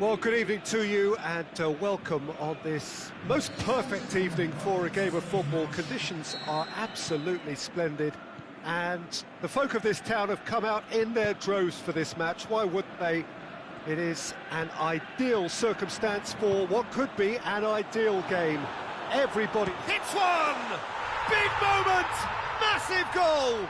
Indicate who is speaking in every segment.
Speaker 1: Well, good evening to you and welcome on this most perfect evening for a game of football. Conditions are absolutely splendid and the folk of this town have come out in their droves for this match. Why wouldn't they? It is an ideal circumstance for what could be an ideal game. Everybody hits one! Big moment! Massive goal!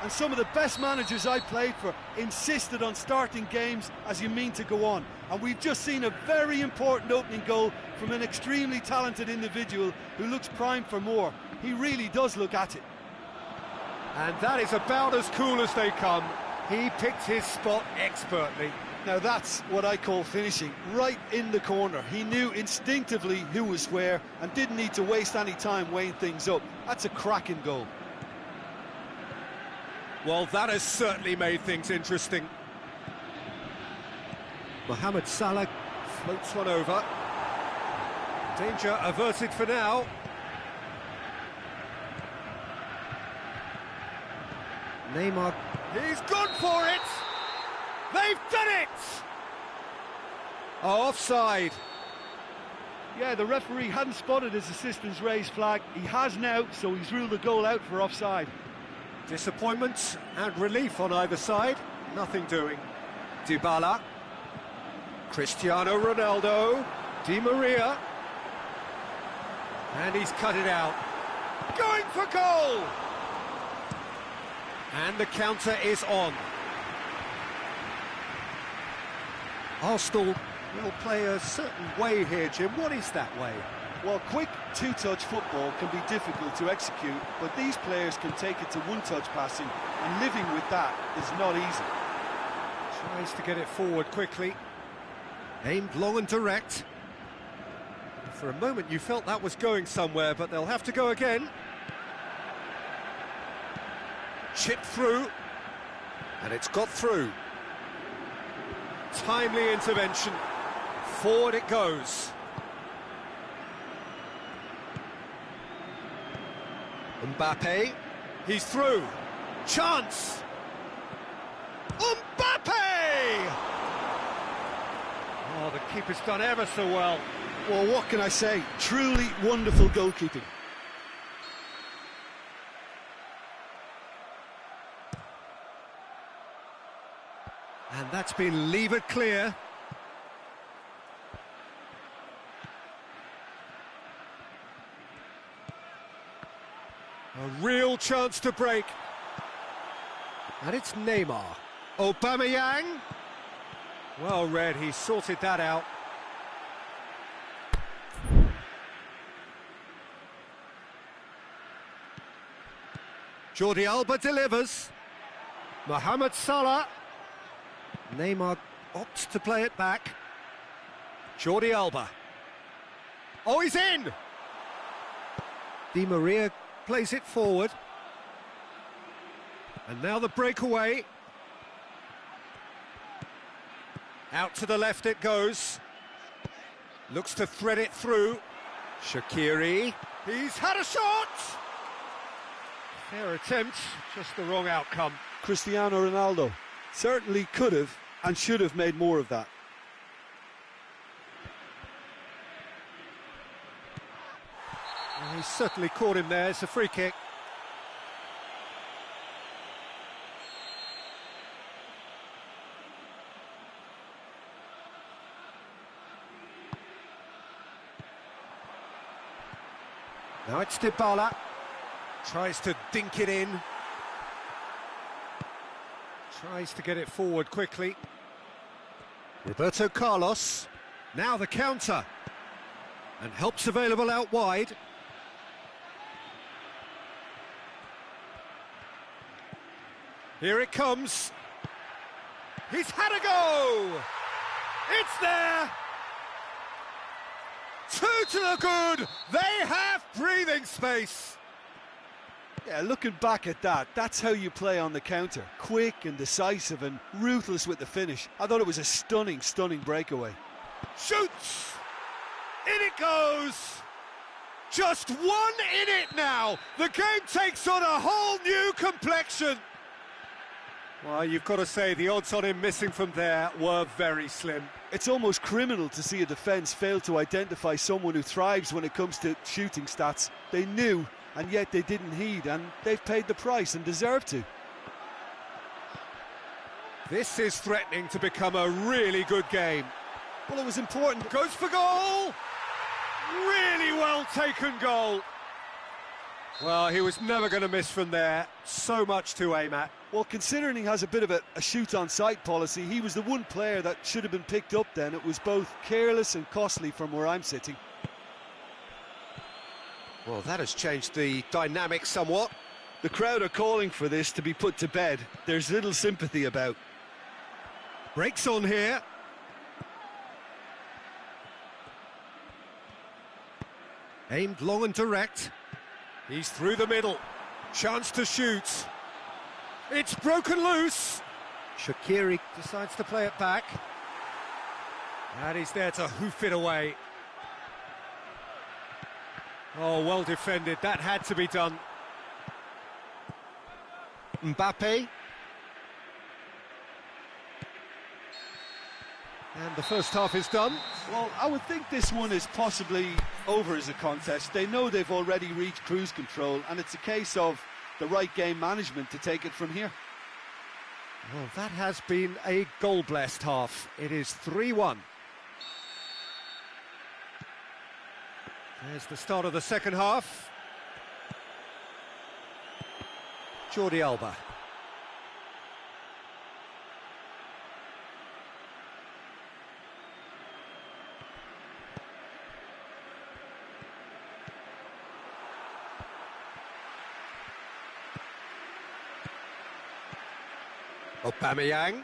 Speaker 2: And some of the best managers I played for insisted on starting games as you mean to go on. And we've just seen a very important opening goal from an extremely talented individual who looks primed for more. He really does look at it.
Speaker 1: And that is about as cool as they come. He picked his spot expertly.
Speaker 2: Now that's what I call finishing, right in the corner. He knew instinctively who was where and didn't need to waste any time weighing things up. That's a cracking goal.
Speaker 1: Well, that has certainly made things interesting. Mohamed Salah floats one over. Danger averted for now. Neymar. He's gone for it! They've done it! Oh, offside.
Speaker 2: Yeah, the referee hadn't spotted his assistant's raised flag. He has now, so he's ruled the goal out for offside.
Speaker 1: Disappointment and relief on either side. Nothing doing. Dybala. Cristiano Ronaldo. Di Maria. And he's cut it out. Going for goal! And the counter is on. Arsenal will play a certain way here, Jim. What is that way?
Speaker 2: Well, quick two-touch football can be difficult to execute, but these players can take it to one-touch passing, and living with that is not easy.
Speaker 1: Tries to get it forward quickly. Aimed long and direct. For a moment you felt that was going somewhere, but they'll have to go again. Chipped through. And it's got through. Timely intervention. Forward it goes. Mbappe, he's through. Chance! Mbappe! Oh, the keeper's done ever so well.
Speaker 2: Well, what can I say? Truly wonderful goalkeeping.
Speaker 1: And that's been levered clear. A real chance to break. And it's Neymar. Aubameyang. Well read, he sorted that out. Jordi Alba delivers. Mohamed Salah. Neymar opts to play it back. Jordi Alba. Oh, he's in! Di Maria plays it forward. And now the breakaway. Out to the left it goes. Looks to thread it through. Shaqiri. He's had a shot! Fair attempt, just the wrong outcome.
Speaker 2: Cristiano Ronaldo certainly could have and should have made more of that.
Speaker 1: Well, he's certainly caught him there. It's a free kick. Now it's Dybala. Tries to dink it in. Tries to get it forward quickly. Roberto Carlos. Now the counter. And help's available out wide. Here it comes. He's had a go! It's there! 2 to the good! They have breathing space!
Speaker 2: Yeah, looking back at that, that's how you play on the counter. Quick and decisive and ruthless with the finish. I thought it was a stunning, stunning breakaway.
Speaker 1: Shoots! In it goes! Just one in it now! The game takes on a whole new complexion! Well, you've got to say the odds on him missing from there were very slim.
Speaker 2: It's almost criminal to see a defence fail to identify someone who thrives when it comes to shooting stats. They knew, and yet they didn't heed, and they've paid the price and deserve to.
Speaker 1: This is threatening to become a really good game.
Speaker 2: Well, it was important.
Speaker 1: Goes for goal! Really well taken goal. Well, he was never going to miss from there. So much to aim at.
Speaker 2: Well, considering he has a bit of a shoot-on-sight policy, he was the one player that should have been picked up then. It was both careless and costly from where I'm sitting.
Speaker 1: Well, that has changed the dynamic somewhat.
Speaker 2: The crowd are calling for this to be put to bed. There's little sympathy about.
Speaker 1: Breaks on here. Aimed long and direct. He's through the middle. Chance to shoot. It's broken loose. Shaqiri decides to play it back. And he's there to hoof it away. Oh, well defended. That had to be done. Mbappe. And the first half is done.
Speaker 2: Well, I would think this one is possibly over as a contest. They know they've already reached cruise control, and it's a case of the right game management to take it from here.
Speaker 1: Well, that has been a goal-blessed half. It is 3-1. There's the start of the second half. Jordi Alba. Aubameyang.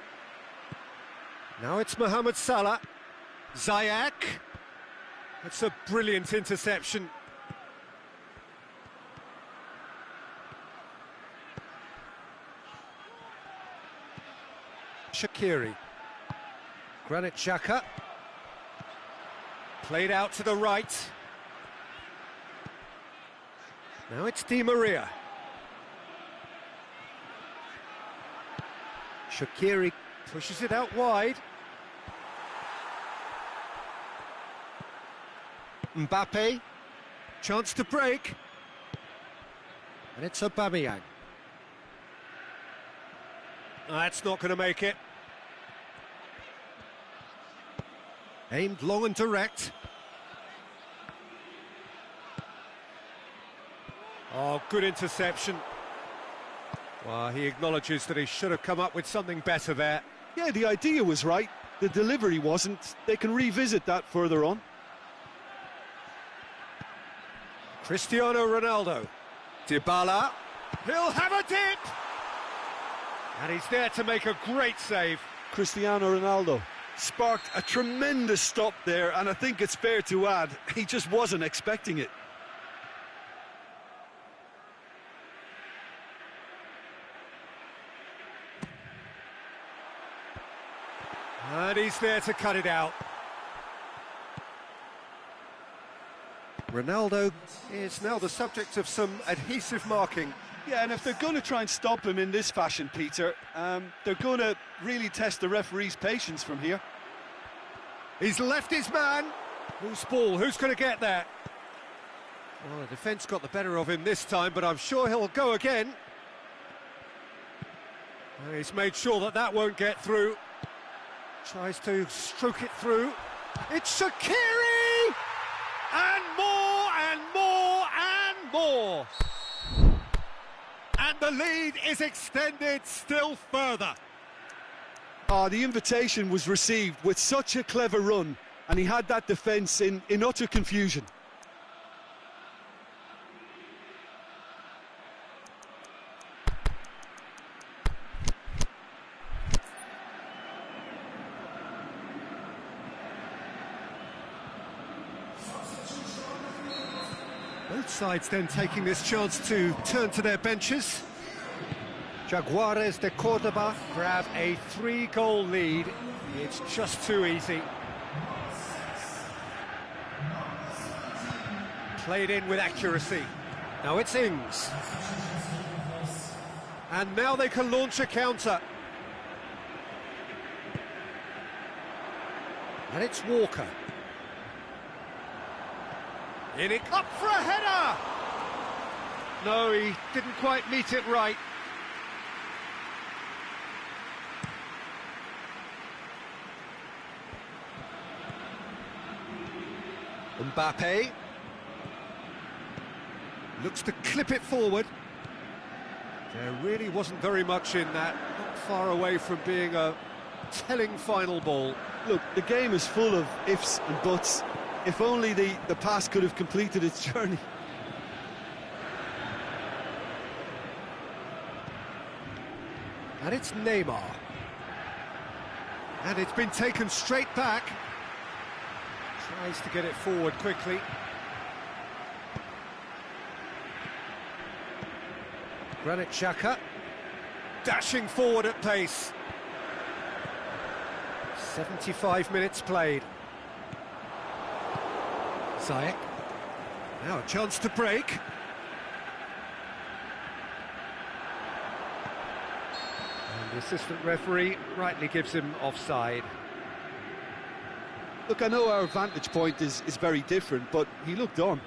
Speaker 1: Now it's Mohamed Salah. Ziyech. That's a brilliant interception. Shaqiri. Granit Xhaka. Played out to the right. Now it's Di Maria. Shaqiri pushes it out wide. Mbappe, chance to break. And it's Aubameyang. That's not going to make it. Aimed long and direct. Oh, good interception. Well, he acknowledges that he should have come up with something better there.
Speaker 2: Yeah, the idea was right. The delivery wasn't. They can revisit that further on.
Speaker 1: Cristiano Ronaldo. Dybala. He'll have a dip! And he's there to make a great save.
Speaker 2: Cristiano Ronaldo sparked a tremendous stop there, and I think it's fair to add, he just wasn't expecting it.
Speaker 1: And he's there to cut it out. Ronaldo is now the subject of some adhesive marking.
Speaker 2: Yeah, and if they're going to try and stop him in this fashion, Peter, they're going to really test the referee's patience from here.
Speaker 1: He's left his man. Who's ball? Who's going to get there? Well, the defence got the better of him this time, but I'm sure he'll go again. He's made sure that that won't get through. Tries to stroke it through. It's Shaqiri! And more, and more, and more! And the lead is extended still further.
Speaker 2: The invitation was received with such a clever run, and he had that defence in utter confusion.
Speaker 1: Both sides then taking this chance to turn to their benches. Jaguares de Cordoba grab a 3-goal lead. It's just too easy. Played in with accuracy. Now it's Ings. And now they can launch a counter. And it's Walker. In it, up for a header! No, he didn't quite meet it right. Mbappe looks to clip it forward. There really wasn't very much in that, not far away from being a telling final ball.
Speaker 2: Look, the game is full of ifs and buts. If only the pass could have completed its journey.
Speaker 1: And it's Neymar. And it's been taken straight back. Tries to get it forward quickly. Granit Xhaka dashing forward at pace. 75 minutes played. Ziyech. Now a chance to break. And the assistant referee rightly gives him offside.
Speaker 2: Look, I know our vantage point is very different, but he looked on.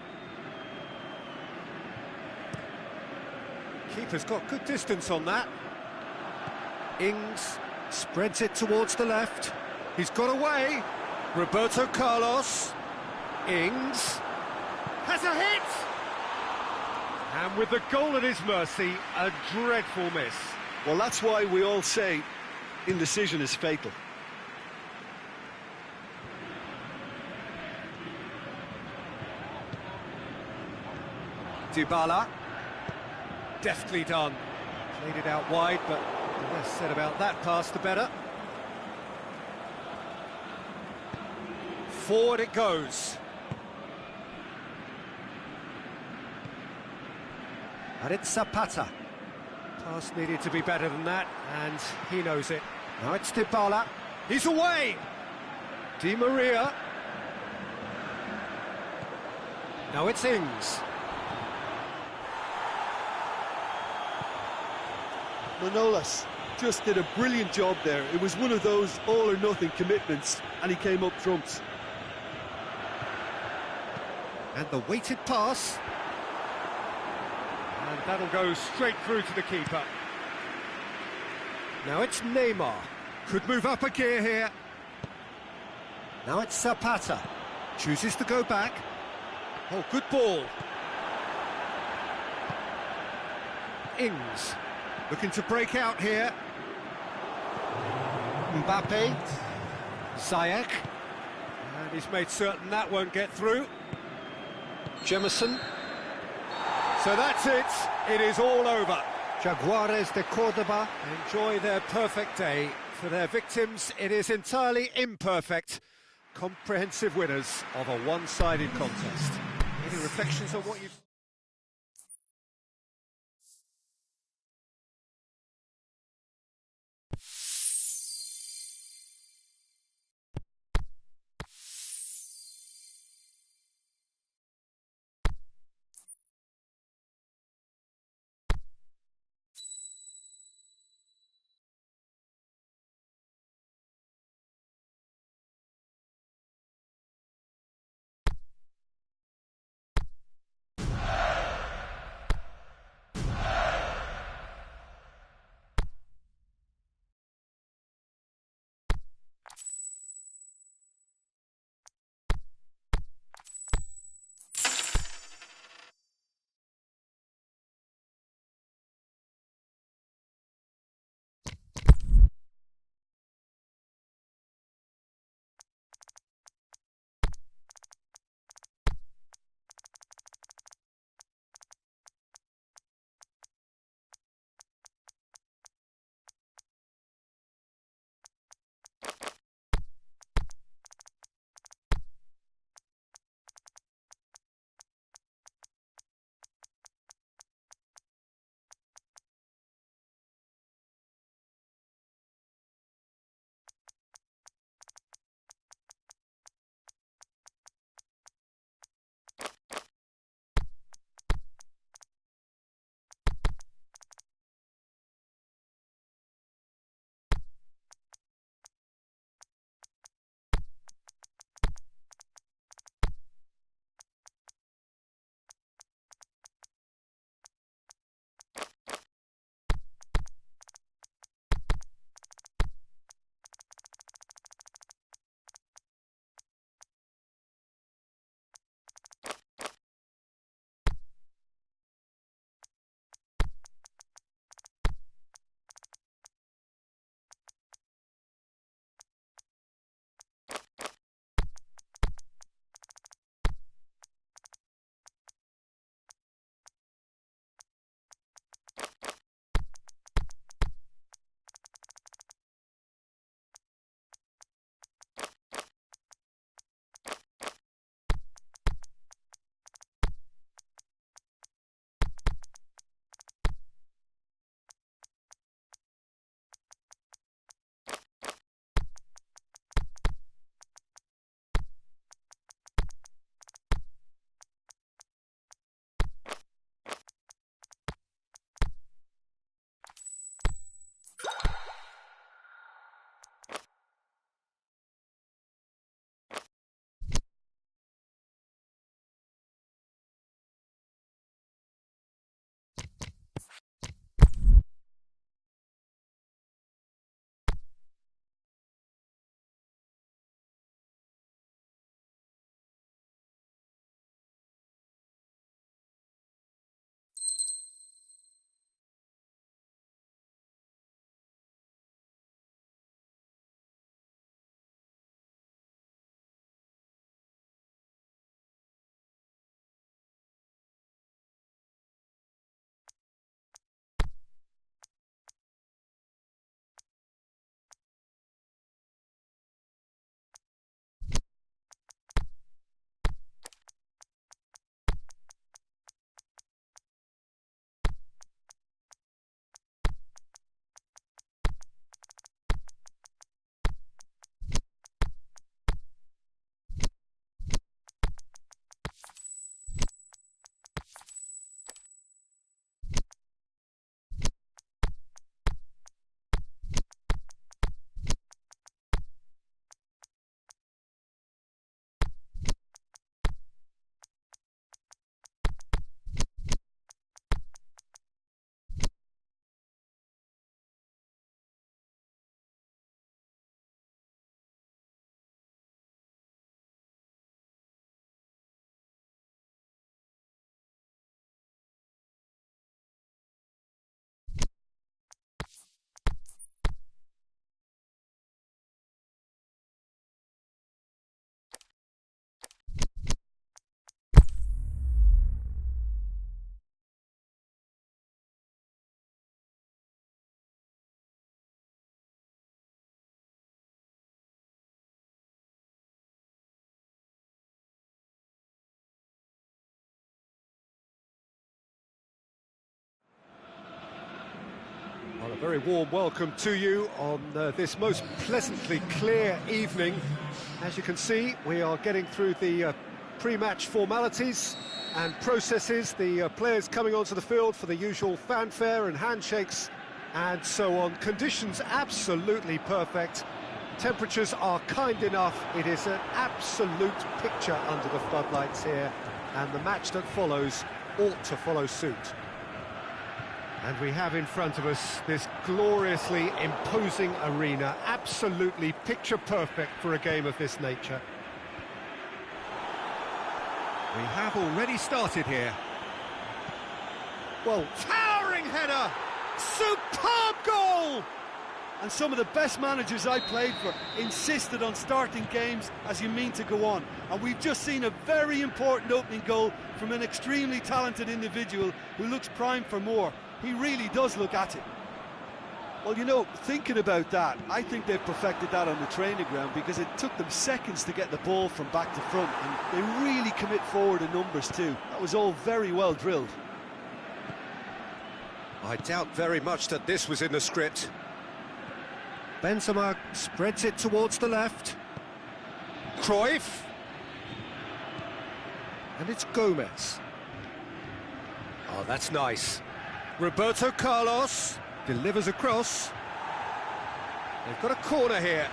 Speaker 1: Keeper's got good distance on that. Ings spreads it towards the left. He's got away. Roberto Carlos. Ings has a hit! And with the goal at his mercy, a dreadful miss.
Speaker 2: Well, that's why we all say indecision is fatal.
Speaker 1: Dybala. Deftly done. Played it out wide, but the less said about that pass, the better. Forward it goes. And it's Zapata. Pass needed to be better than that, and he knows it. Now it's Dybala. He's away! Di Maria. Now it's Ings.
Speaker 2: Manolas just did a brilliant job there. It was one of those all-or-nothing commitments, and he came up trumps.
Speaker 1: And the weighted pass. And that'll go straight through to the keeper. Now it's Neymar. Could move up a gear here. Now it's Zapata. Chooses to go back. Oh, good ball. Ings. Looking to break out here. Mbappe. Ziyech. And he's made certain that won't get through. Jemison. So that's it. It is all over. Jaguares de Cordoba enjoy their perfect day. For their victims, it is entirely imperfect. Comprehensive winners of a one-sided contest. Any reflections on what you've... A very warm welcome to you on this most pleasantly clear evening. As you can see, we are getting through the pre-match formalities and processes, the players coming onto the field for the usual fanfare and handshakes and so on. Conditions absolutely perfect. Temperatures are kind enough. It is an absolute picture under the floodlights here, and the match that follows ought to follow suit. And we have in front of us this gloriously imposing arena, absolutely picture perfect for a game of this nature. We have already started here. Well, towering header! Superb goal!
Speaker 2: And some of the best managers I played for insisted on starting games as you mean to go on. And we've just seen a very important opening goal from an extremely talented individual who looks primed for more. He really does look at it. Well, you know, thinking about that, I think they've perfected that on the training ground, because it took them seconds to get the ball from back to front, and they really commit forward in numbers too. That was all very well drilled.
Speaker 1: I doubt very much that this was in the script. Benzema spreads it towards the left. Cruyff. And it's Gomez. Oh, that's nice. Roberto Carlos delivers across. They've got a corner here.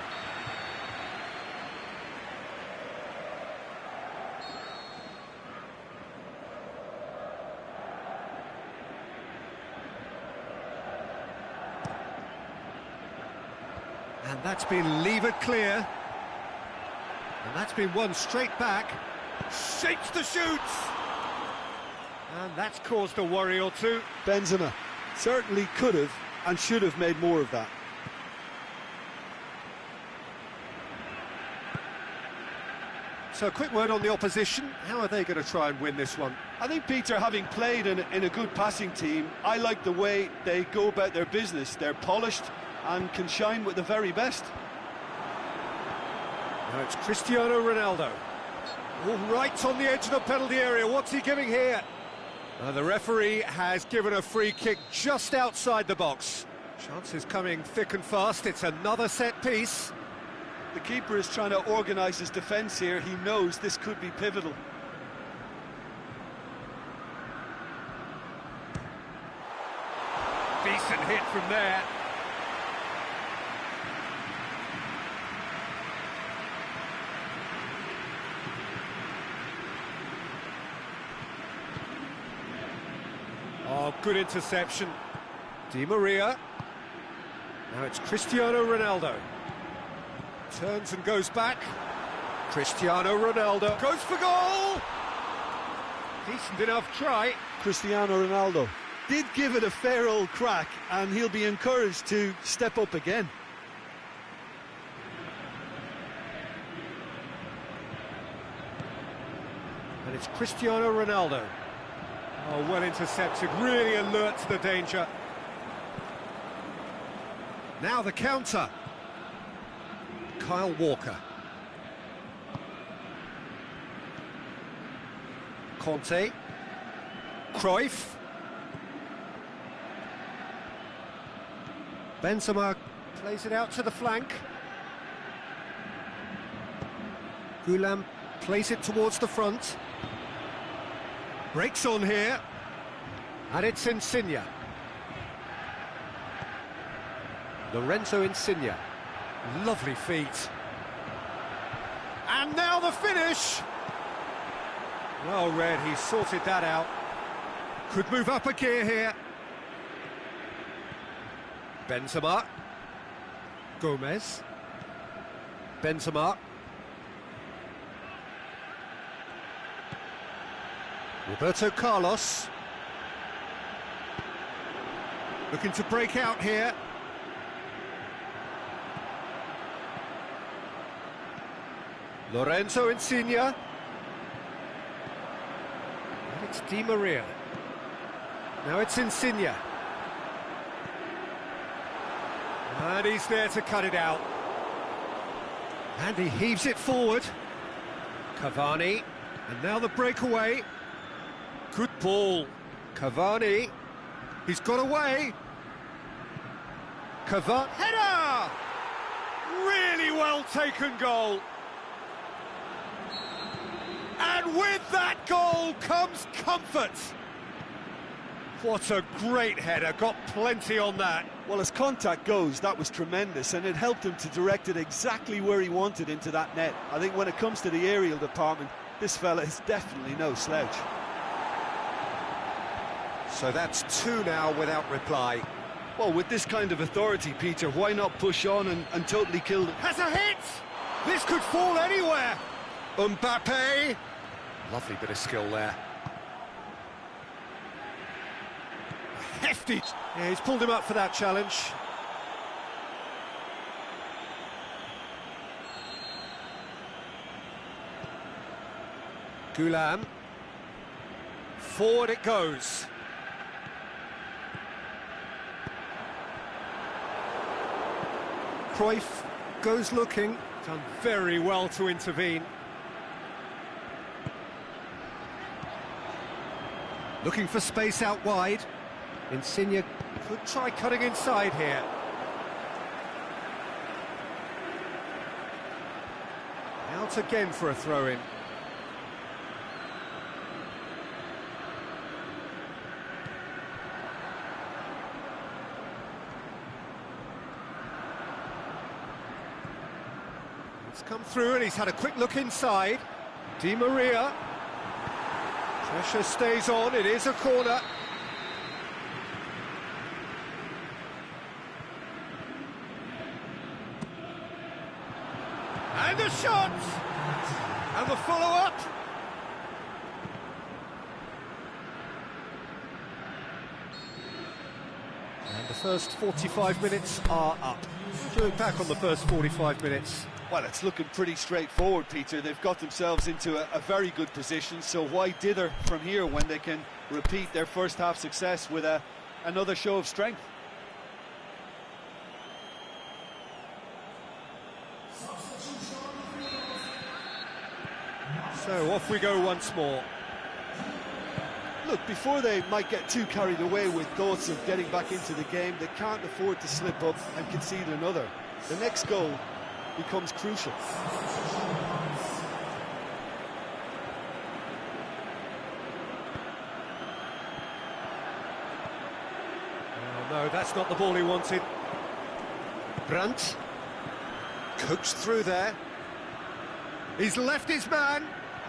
Speaker 1: And that's been levered clear. And that's been won straight back. Shapes the shoots! And that's caused a worry or two.
Speaker 2: Benzema certainly could have and should have made more of that.
Speaker 1: So a quick word on the opposition. How are they going to try and win this one?
Speaker 2: I think, Peter, having played in a good passing team, I like the way they go about their business. They're polished and can shine with the very best.
Speaker 1: Now it's Cristiano Ronaldo. All right on the edge of the penalty area. What's he giving here? The referee has given a free kick just outside the box. Chances coming thick and fast. It's another set piece.
Speaker 2: The keeper is trying to organise his defence here. He knows this could be pivotal.
Speaker 1: Decent hit from there. Oh, good interception. Di Maria. Now it's Cristiano Ronaldo. Turns and goes back. Cristiano Ronaldo goes for goal! Decent enough try.
Speaker 2: Cristiano Ronaldo did give it a fair old crack, and he'll be encouraged to step up again.
Speaker 1: And it's Cristiano Ronaldo. Oh, well intercepted, really alert to the danger. Now the counter. Kyle Walker. Conte. Cruyff. Benzema plays it out to the flank. Goulam plays it towards the front. Breaks on here, and it's Insigne. Lorenzo Insigne. Lovely feet. And now the finish! Well read, he sorted that out. Could move up a gear here. Benzema. Gomez. Benzema. Roberto Carlos. Looking to break out here. Lorenzo Insigne. And it's Di Maria. Now it's Insigne. And he's there to cut it out. And he heaves it forward. Cavani. And now the breakaway. Good ball. Cavani. He's got away. Header! Really well taken goal. And with that goal comes comfort. What a great header, got plenty on that.
Speaker 2: Well, as contact goes, that was tremendous, and it helped him to direct it exactly where he wanted into that net. I think when it comes to the aerial department, this fella is definitely no slouch.
Speaker 1: So that's 2 now without reply.
Speaker 2: Well, with this kind of authority, Peter, why not push on and totally kill them?
Speaker 1: Has a hit! This could fall anywhere. Mbappe. Lovely bit of skill there. Hefty. Yeah, he's pulled him up for that challenge. Goulam. Forward it goes. Cruyff goes looking. Done very well to intervene. Looking for space out wide. Insigne could try cutting inside here. Out again for a throw-in. It's come through and he's had a quick look inside. Di Maria. Pressure stays on, it is a corner. And the shot! And the follow-up! And the first 45 minutes are up. What do you look back on the first 45 minutes?
Speaker 2: Well, it's looking pretty straightforward, Peter. They've got themselves into a very good position, so why dither from here when they can repeat their first half success with another show of strength?
Speaker 1: So off we go once more.
Speaker 2: Look, before they might get too carried away with thoughts of getting back into the game, they can't afford to slip up and concede another. The next goal becomes crucial.
Speaker 1: Oh, no, that's not the ball he wanted. Brandt. Coached through there. He's left his man.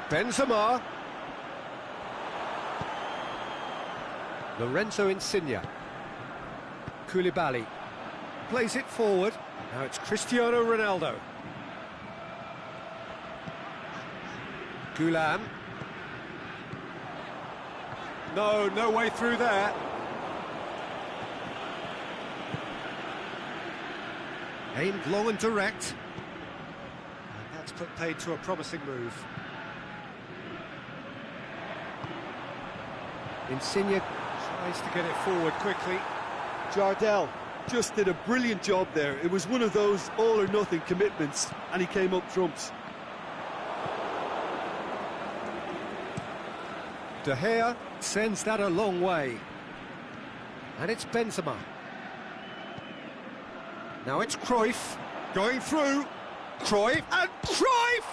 Speaker 1: Benzema. Lorenzo Insigne. Koulibaly. Plays it forward. Now it's Cristiano Ronaldo. Goulam. No way through there. Aimed long and direct. And that's put paid to a promising move. Insigne tries to get it forward quickly.
Speaker 2: Jardel just did a brilliant job there. It was one of those all-or-nothing commitments, and he came up trumps.
Speaker 1: De Gea sends that a long way. And it's Benzema. Now it's Cruyff going through. Cruyff and Cruyff!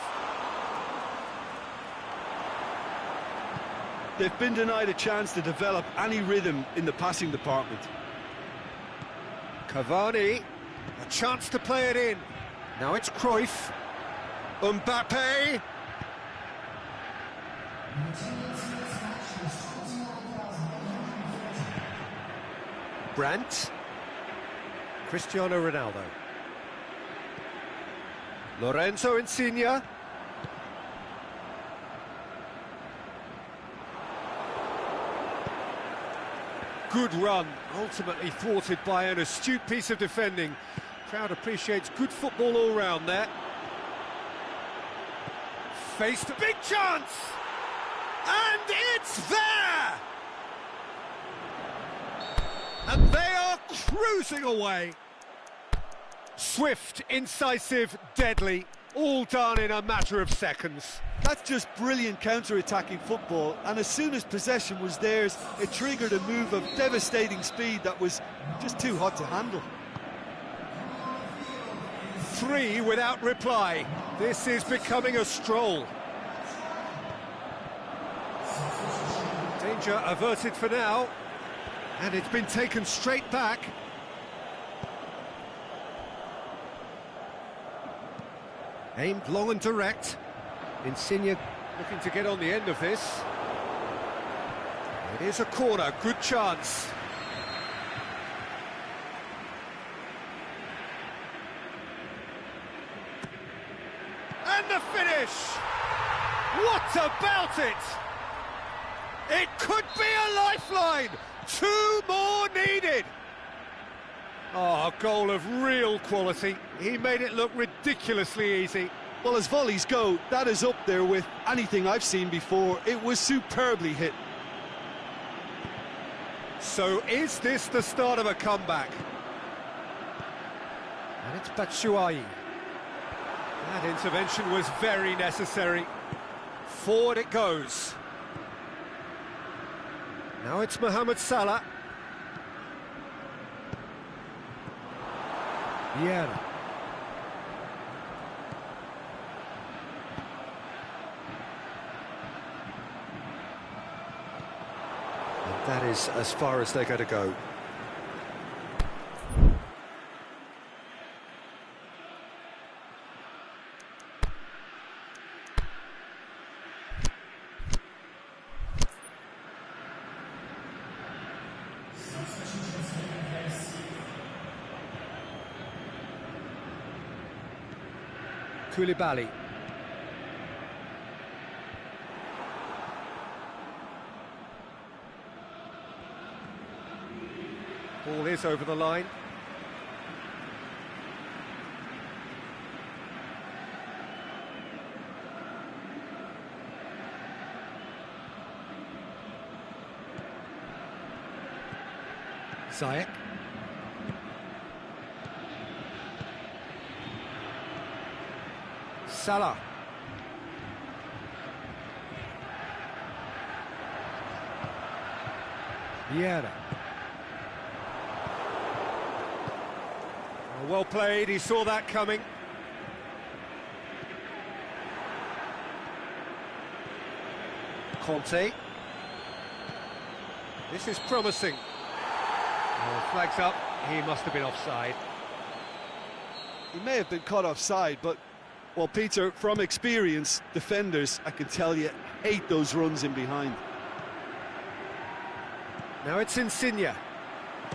Speaker 2: They've been denied a chance to develop any rhythm in the passing department.
Speaker 1: Cavani, a chance to play it in. Now it's Cruyff. Mbappe. Brandt. Cristiano Ronaldo. Lorenzo Insigne. Good run, ultimately thwarted by an astute piece of defending. Crowd appreciates good football all round there. Faced a big chance! And it's there! And they are cruising away. Swift, incisive, deadly, all done in a matter of seconds.
Speaker 2: That's just brilliant counter-attacking football, and as soon as possession was theirs, it triggered a move of devastating speed that was just too hot to handle.
Speaker 1: 3 without reply. This is becoming a stroll. Danger averted for now, and it's been taken straight back. Aimed long and direct. Insigne looking to get on the end of this. It is a corner, good chance. And the finish! What about it? It could be a lifeline! 2 more needed! Oh, a goal of real quality. He made it look ridiculously easy.
Speaker 2: Well, as volleys go, that is up there with anything I've seen before. It was superbly hit.
Speaker 1: So is this the start of a comeback? And it's Batshuayi. That intervention was very necessary. Forward it goes. Now it's Mohamed Salah. Vieira. And that is as far as they're going to go. Koulibaly. Ball is over the line. Ziyech. Salah. Vieira. Oh, well played, he saw that coming. Conte. This is promising. Oh, flags up, he must have been offside.
Speaker 2: He may have been caught offside, but, well, Peter, from experience, defenders, I can tell you, hate those runs in behind.
Speaker 1: Now it's Insigne.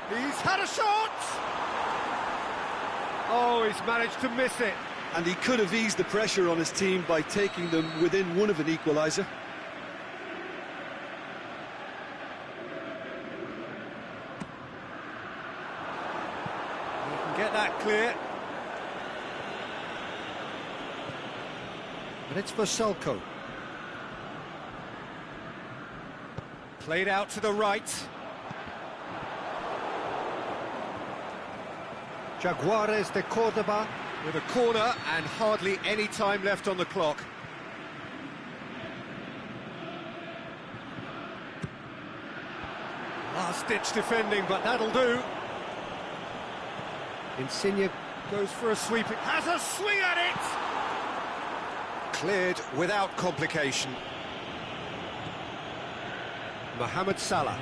Speaker 1: He's had a shot! Oh, he's managed to miss it.
Speaker 2: And he could have eased the pressure on his team by taking them within one of an equaliser.
Speaker 1: He can get that clear. And it's for Selko. Played out to the right. Jaguares de Cordoba with a corner and hardly any time left on the clock. Last-ditch defending, but that'll do. Insigne goes for a sweep. It has a swing at it! Cleared without complication. Mohamed Salah.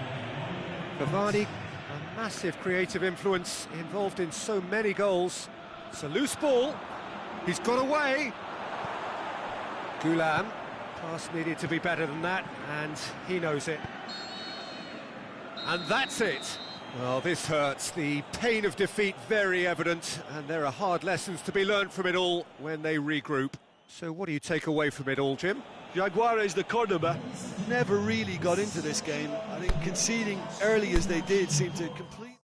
Speaker 1: Cavani, a massive creative influence, involved in so many goals. It's a loose ball. He's got away. Goulam. Pass needed to be better than that, and he knows it. And that's it. Well, this hurts. The pain of defeat very evident, and there are hard lessons to be learned from it all when they regroup. So what do you take away from it all, Jim?
Speaker 2: Jaguares de Cordoba never really got into this game. I think conceding early as they did seemed to complete.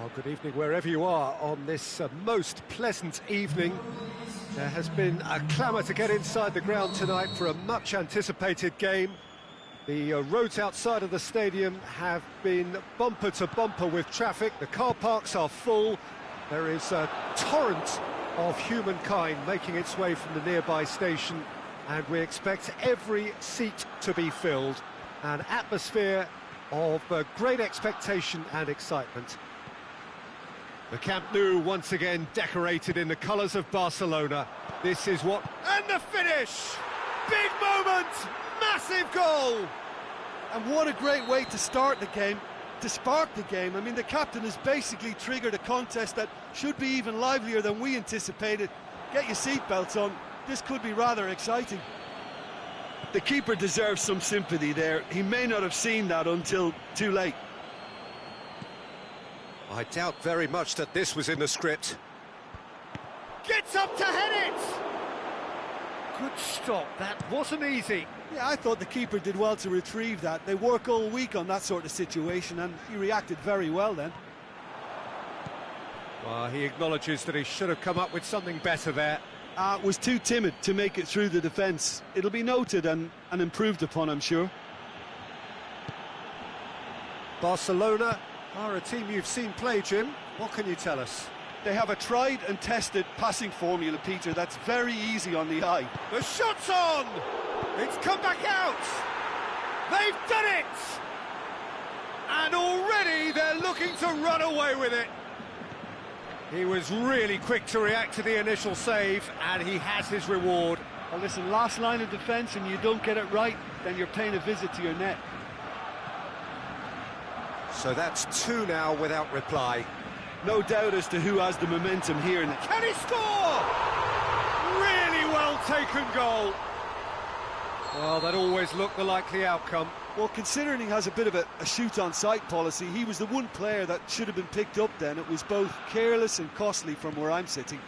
Speaker 1: Well, good evening wherever you are on this most pleasant evening. There has been a clamour to get inside the ground tonight for a much-anticipated game. The roads outside of the stadium have been bumper to bumper with traffic. The car parks are full. There is a torrent of humankind making its way from the nearby station, and we expect every seat to be filled. An atmosphere of great expectation and excitement. The Camp Nou once again decorated in the colours of Barcelona. This is what... And the finish! Big moment! Massive goal!
Speaker 2: And what a great way to start the game, to spark the game. I mean, the captain has basically triggered a contest that should be even livelier than we anticipated. Get your seatbelts on, this could be rather exciting. The keeper deserves some sympathy there. He may not have seen that until too late.
Speaker 1: I doubt very much that this was in the script. Gets up to head it! Good stop, that wasn't easy.
Speaker 2: Yeah, I thought the keeper did well to retrieve that. They work all week on that sort of situation, and he reacted very well then.
Speaker 1: Well, he acknowledges that he should have come up with something better there.
Speaker 2: Was too timid to make it through the defence. It'll be noted and improved upon, I'm sure.
Speaker 1: Barcelona are a team you've seen play, Jim. What can you tell us?
Speaker 2: They have a tried and tested passing formula, Peter, that's very easy on the eye.
Speaker 1: The shot's on! It's come back out! They've done it! And already they're looking to run away with it. He was really quick to react to the initial save, and he has his reward.
Speaker 2: Well, listen, last line of defence and you don't get it right, then you're paying a visit to your net.
Speaker 1: So that's two now without reply.
Speaker 2: No doubt as to who has the momentum here.
Speaker 1: Can he score? Really well taken goal. Well, that always looked the likely outcome.
Speaker 2: Well, considering he has a bit of a shoot-on-sight policy, he was the one player that should have been picked up then. It was both careless and costly from where I'm sitting.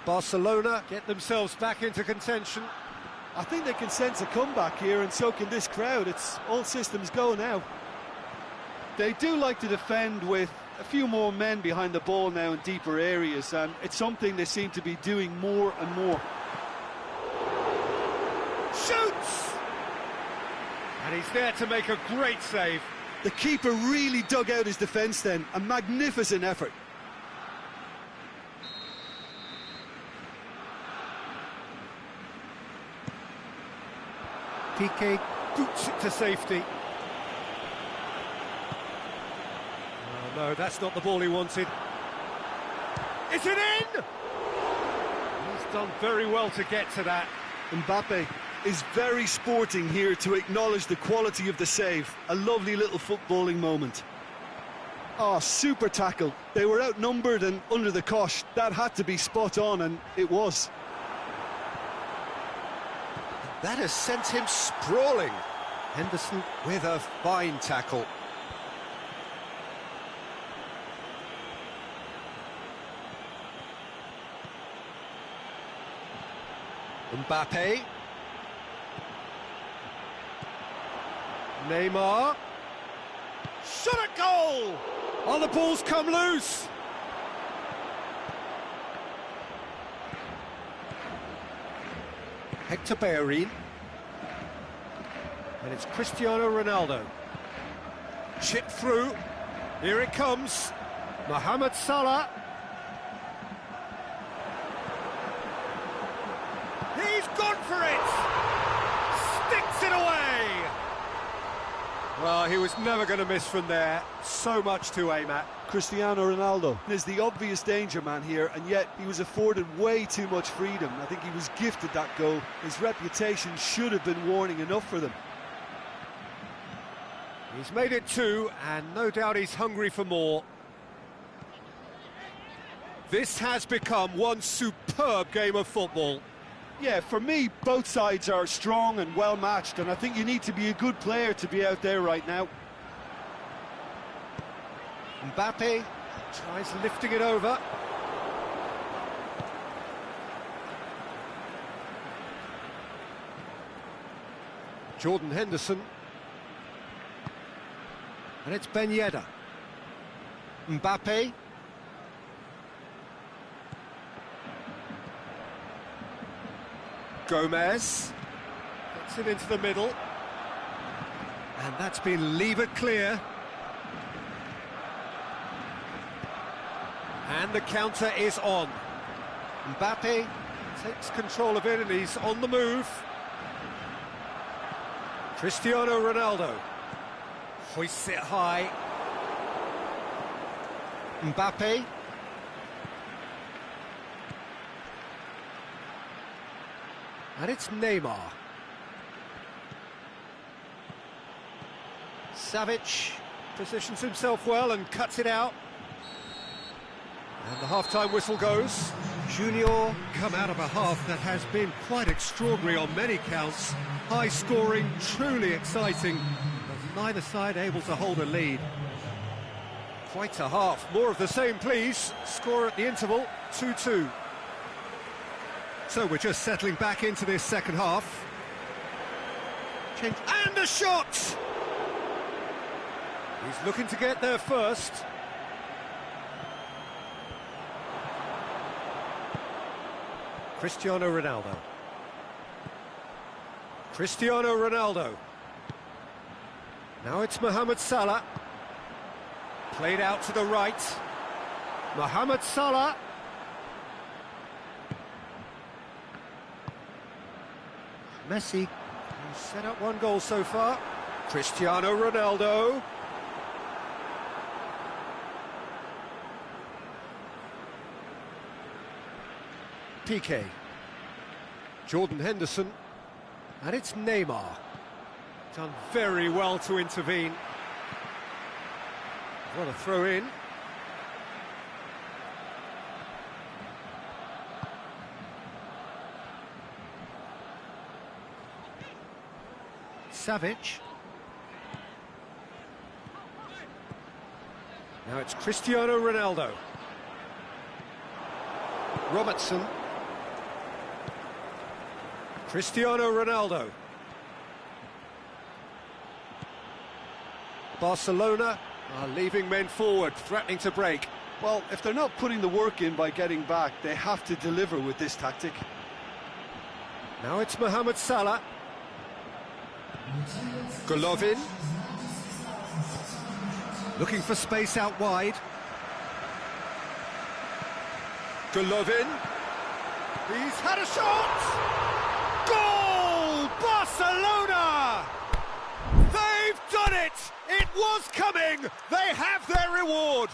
Speaker 1: Barcelona get themselves back into contention.
Speaker 2: I think they can sense a comeback here, and so can this crowd. It's all systems go now. They do like to defend with a few more men behind the ball now in deeper areas, and it's something they seem to be doing more and more.
Speaker 1: Shoots! And he's there to make a great save.
Speaker 2: The keeper really dug out his defence then, a magnificent effort.
Speaker 1: Piqué boots it to safety. Oh, no, that's not the ball he wanted. Is it in? He's done very well to get to that.
Speaker 2: Mbappe is very sporting here to acknowledge the quality of the save. A lovely little footballing moment. Oh, super tackle. They were outnumbered and under the cosh. That had to be spot on, and it was.
Speaker 1: That has sent him sprawling. Henderson with a fine tackle. Mbappe. Neymar. Shot at goal! Oh, the ball's come loose. Hector Bellerin. And it's Cristiano Ronaldo. Chip through. Here it comes. Mohamed Salah. He's gone for it! Sticks it away! Well, he was never going to miss from there. So much to aim at.
Speaker 2: Cristiano Ronaldo is the obvious danger man here, and yet he was afforded way too much freedom. I think he was gifted that goal. His reputation should have been warning enough for them.
Speaker 1: He's made it two, and no doubt he's hungry for more. This has become one superb game of football.
Speaker 2: Yeah, for me, both sides are strong and well matched, and I think you need to be a good player to be out there right now.
Speaker 1: Mbappe tries lifting it over. Jordan Henderson. And it's Ben Yedder. Mbappe. Gomez. Gets it into the middle. And that's been levered clear. And the counter is on. Mbappe takes control of it and he's on the move. Cristiano Ronaldo hoists it high. Mbappe. And it's Neymar. Savic positions himself well and cuts it out. And the half-time whistle goes. Junior come out of a half that has been quite extraordinary on many counts. High scoring, truly exciting, but neither side able to hold a lead. Quite a half. More of the same, please. Score at the interval, 2-2. So we're just settling back into this second half. Change. And a shot! He's looking to get there first. Cristiano Ronaldo. Cristiano Ronaldo. Now it's Mohamed Salah. Played out to the right. Mohamed Salah. Messi, who's set up one goal so far. Cristiano Ronaldo. Piqué. Jordan Henderson. And it's Neymar. Done very well to intervene. What a throw in. Savic. Now it's Cristiano Ronaldo. Robertson. Cristiano Ronaldo. Barcelona are leaving men forward, threatening to break.
Speaker 2: Well, if they're not putting the work in by getting back, they have to deliver with this tactic.
Speaker 1: Now it's Mohamed Salah. Golovin. Looking for space out wide. Golovin. He's had a shot! Goal! Barcelona! They've done it! It was coming! They have their reward!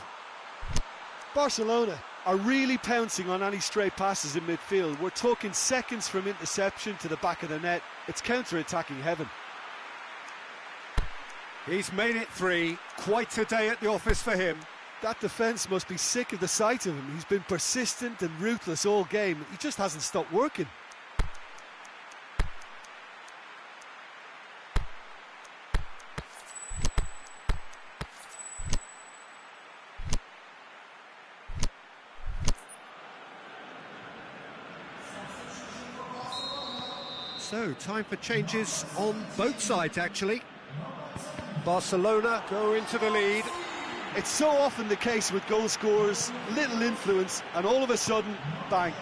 Speaker 2: Barcelona are really pouncing on any stray passes in midfield. We're talking seconds from interception to the back of the net. It's counter-attacking heaven.
Speaker 1: He's made it 3. Quite a day at the office for him.
Speaker 2: That defence must be sick of the sight of him. He's been persistent and ruthless all game. He just hasn't stopped working.
Speaker 1: So, time for changes on both sides, actually. Barcelona go into the lead.
Speaker 2: It's so often the case with goal scorers, little influence, and all of a sudden, bang.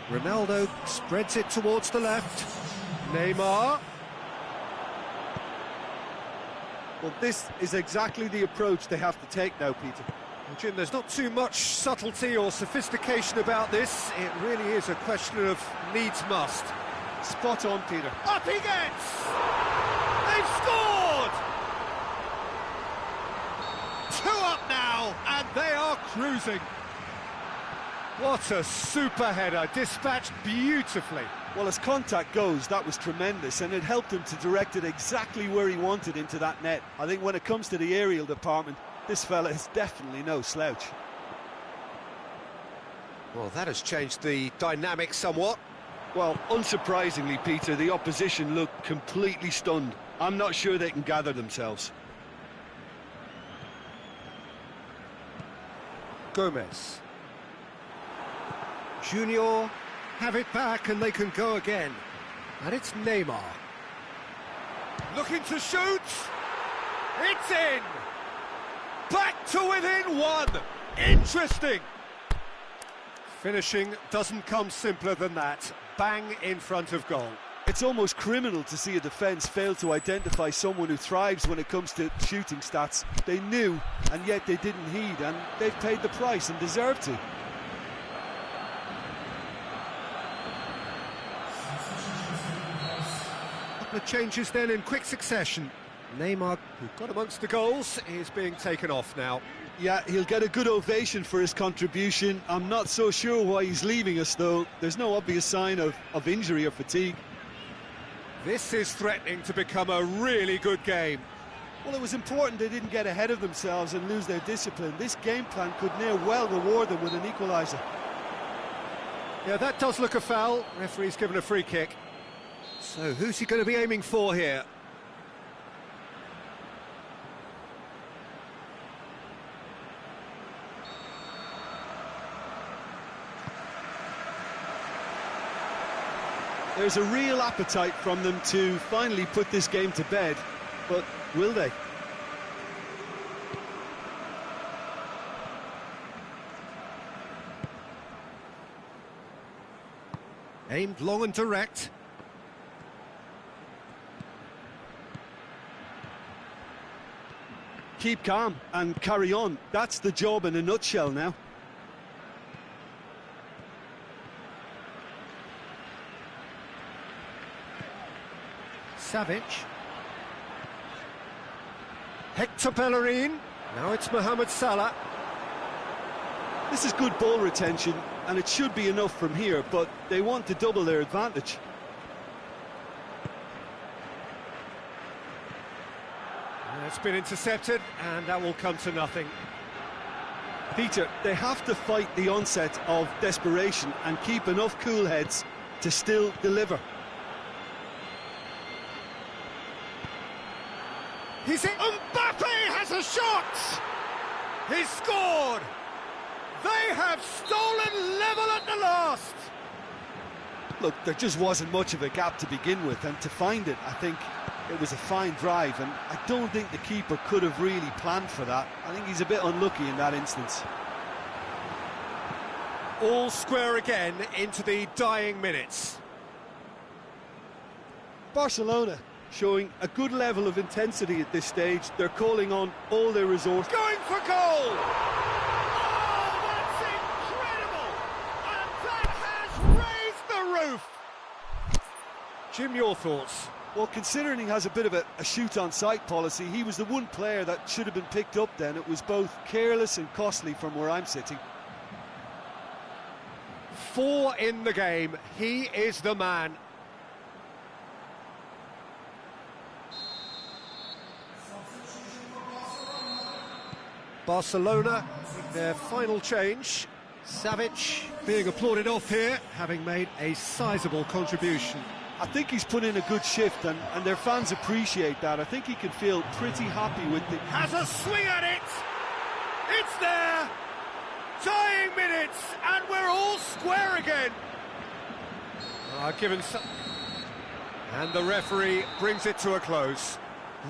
Speaker 1: Ronaldo spreads it towards the left. Neymar.
Speaker 2: Well, this is exactly the approach they have to take now, Peter.
Speaker 1: Well, Jim, there's not too much subtlety or sophistication about this. It really is a question of needs must.
Speaker 2: Spot on, Peter.
Speaker 1: Up he gets! They've scored! 2 up now, and they are cruising. What a super header, dispatched beautifully.
Speaker 2: Well, as contact goes, that was tremendous, and it helped him to direct it exactly where he wanted into that net. I think when it comes to the aerial department, this fella is definitely no slouch.
Speaker 1: Well, that has changed the dynamic somewhat.
Speaker 2: Well, unsurprisingly, Peter, the opposition look completely stunned. I'm not sure they can gather themselves.
Speaker 1: Gomez. Junior have it back and they can go again. And it's Neymar. Looking to shoot. It's in. back to within one. Interesting. Finishing doesn't come simpler than that. Bang in front of goal.
Speaker 2: It's almost criminal to see a defence fail to identify someone who thrives when it comes to shooting stats. They knew, and yet they didn't heed, and they've paid the price and deserve to.
Speaker 1: Couple of changes then in quick succession. Neymar, who got amongst the goals, is being taken off now.
Speaker 2: Yeah, he'll get a good ovation for his contribution. I'm not so sure why he's leaving us, though. There's no obvious sign of injury or fatigue.
Speaker 1: This is threatening to become a really good game.
Speaker 2: Well, it was important they didn't get ahead of themselves and lose their discipline. This game plan could near well reward them with an equaliser.
Speaker 1: Yeah, that does look a foul. Referee's given a free kick. So who's he going to be aiming for here?
Speaker 2: There's a real appetite from them to finally put this game to bed, but will they?
Speaker 1: Aimed long and direct.
Speaker 2: Keep calm and carry on. That's the job in a nutshell now.
Speaker 1: Savic. Hector Bellerin. Now it's Mohamed Salah.
Speaker 2: This is good ball retention, and it should be enough from here, but they want to double their advantage.
Speaker 1: It's been intercepted, and that will come to nothing.
Speaker 2: Peter, they have to fight the onset of desperation and keep enough cool heads to still deliver.
Speaker 1: He's it. Mbappe has a shot! He's scored! They have stolen level at the last!
Speaker 2: Look, there just wasn't much of a gap to begin with, and to find it, I think it was a fine drive, and I don't think the keeper could have really planned for that. I think he's a bit unlucky in that instance.
Speaker 1: All square again into the dying minutes.
Speaker 2: Barcelona showing a good level of intensity at this stage. They're calling on all their resources.
Speaker 1: Going for goal! Oh, that's incredible! And that has raised the roof! Jim, your thoughts?
Speaker 2: Well, considering he has a bit of a shoot-on-sight policy, he was the one player that should have been picked up then. It was both careless and costly from where I'm sitting.
Speaker 1: 4 in the game. He is the man. Barcelona, their final change. Savic being applauded off here, having made a sizable contribution.
Speaker 2: I think he's put in a good shift, and their fans appreciate that. I think he can feel pretty happy with it.
Speaker 1: Has a swing at it! It's there! Dying minutes, and we're all square again! Given some... And the referee brings it to a close.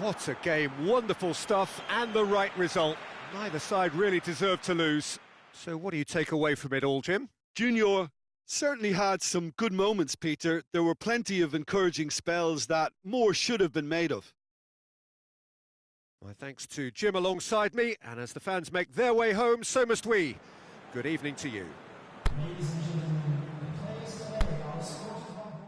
Speaker 1: What a game, wonderful stuff, and the right result. Neither side really deserved to lose. So what do you take away from it all, Jim?
Speaker 2: Junior certainly had some good moments, Peter. There were plenty of encouraging spells that more should have been made of.
Speaker 1: My thanks to Jim alongside me, and as the fans make their way home, so must we. Good evening to you.
Speaker 3: Ladies and gentlemen, the players today are escorted by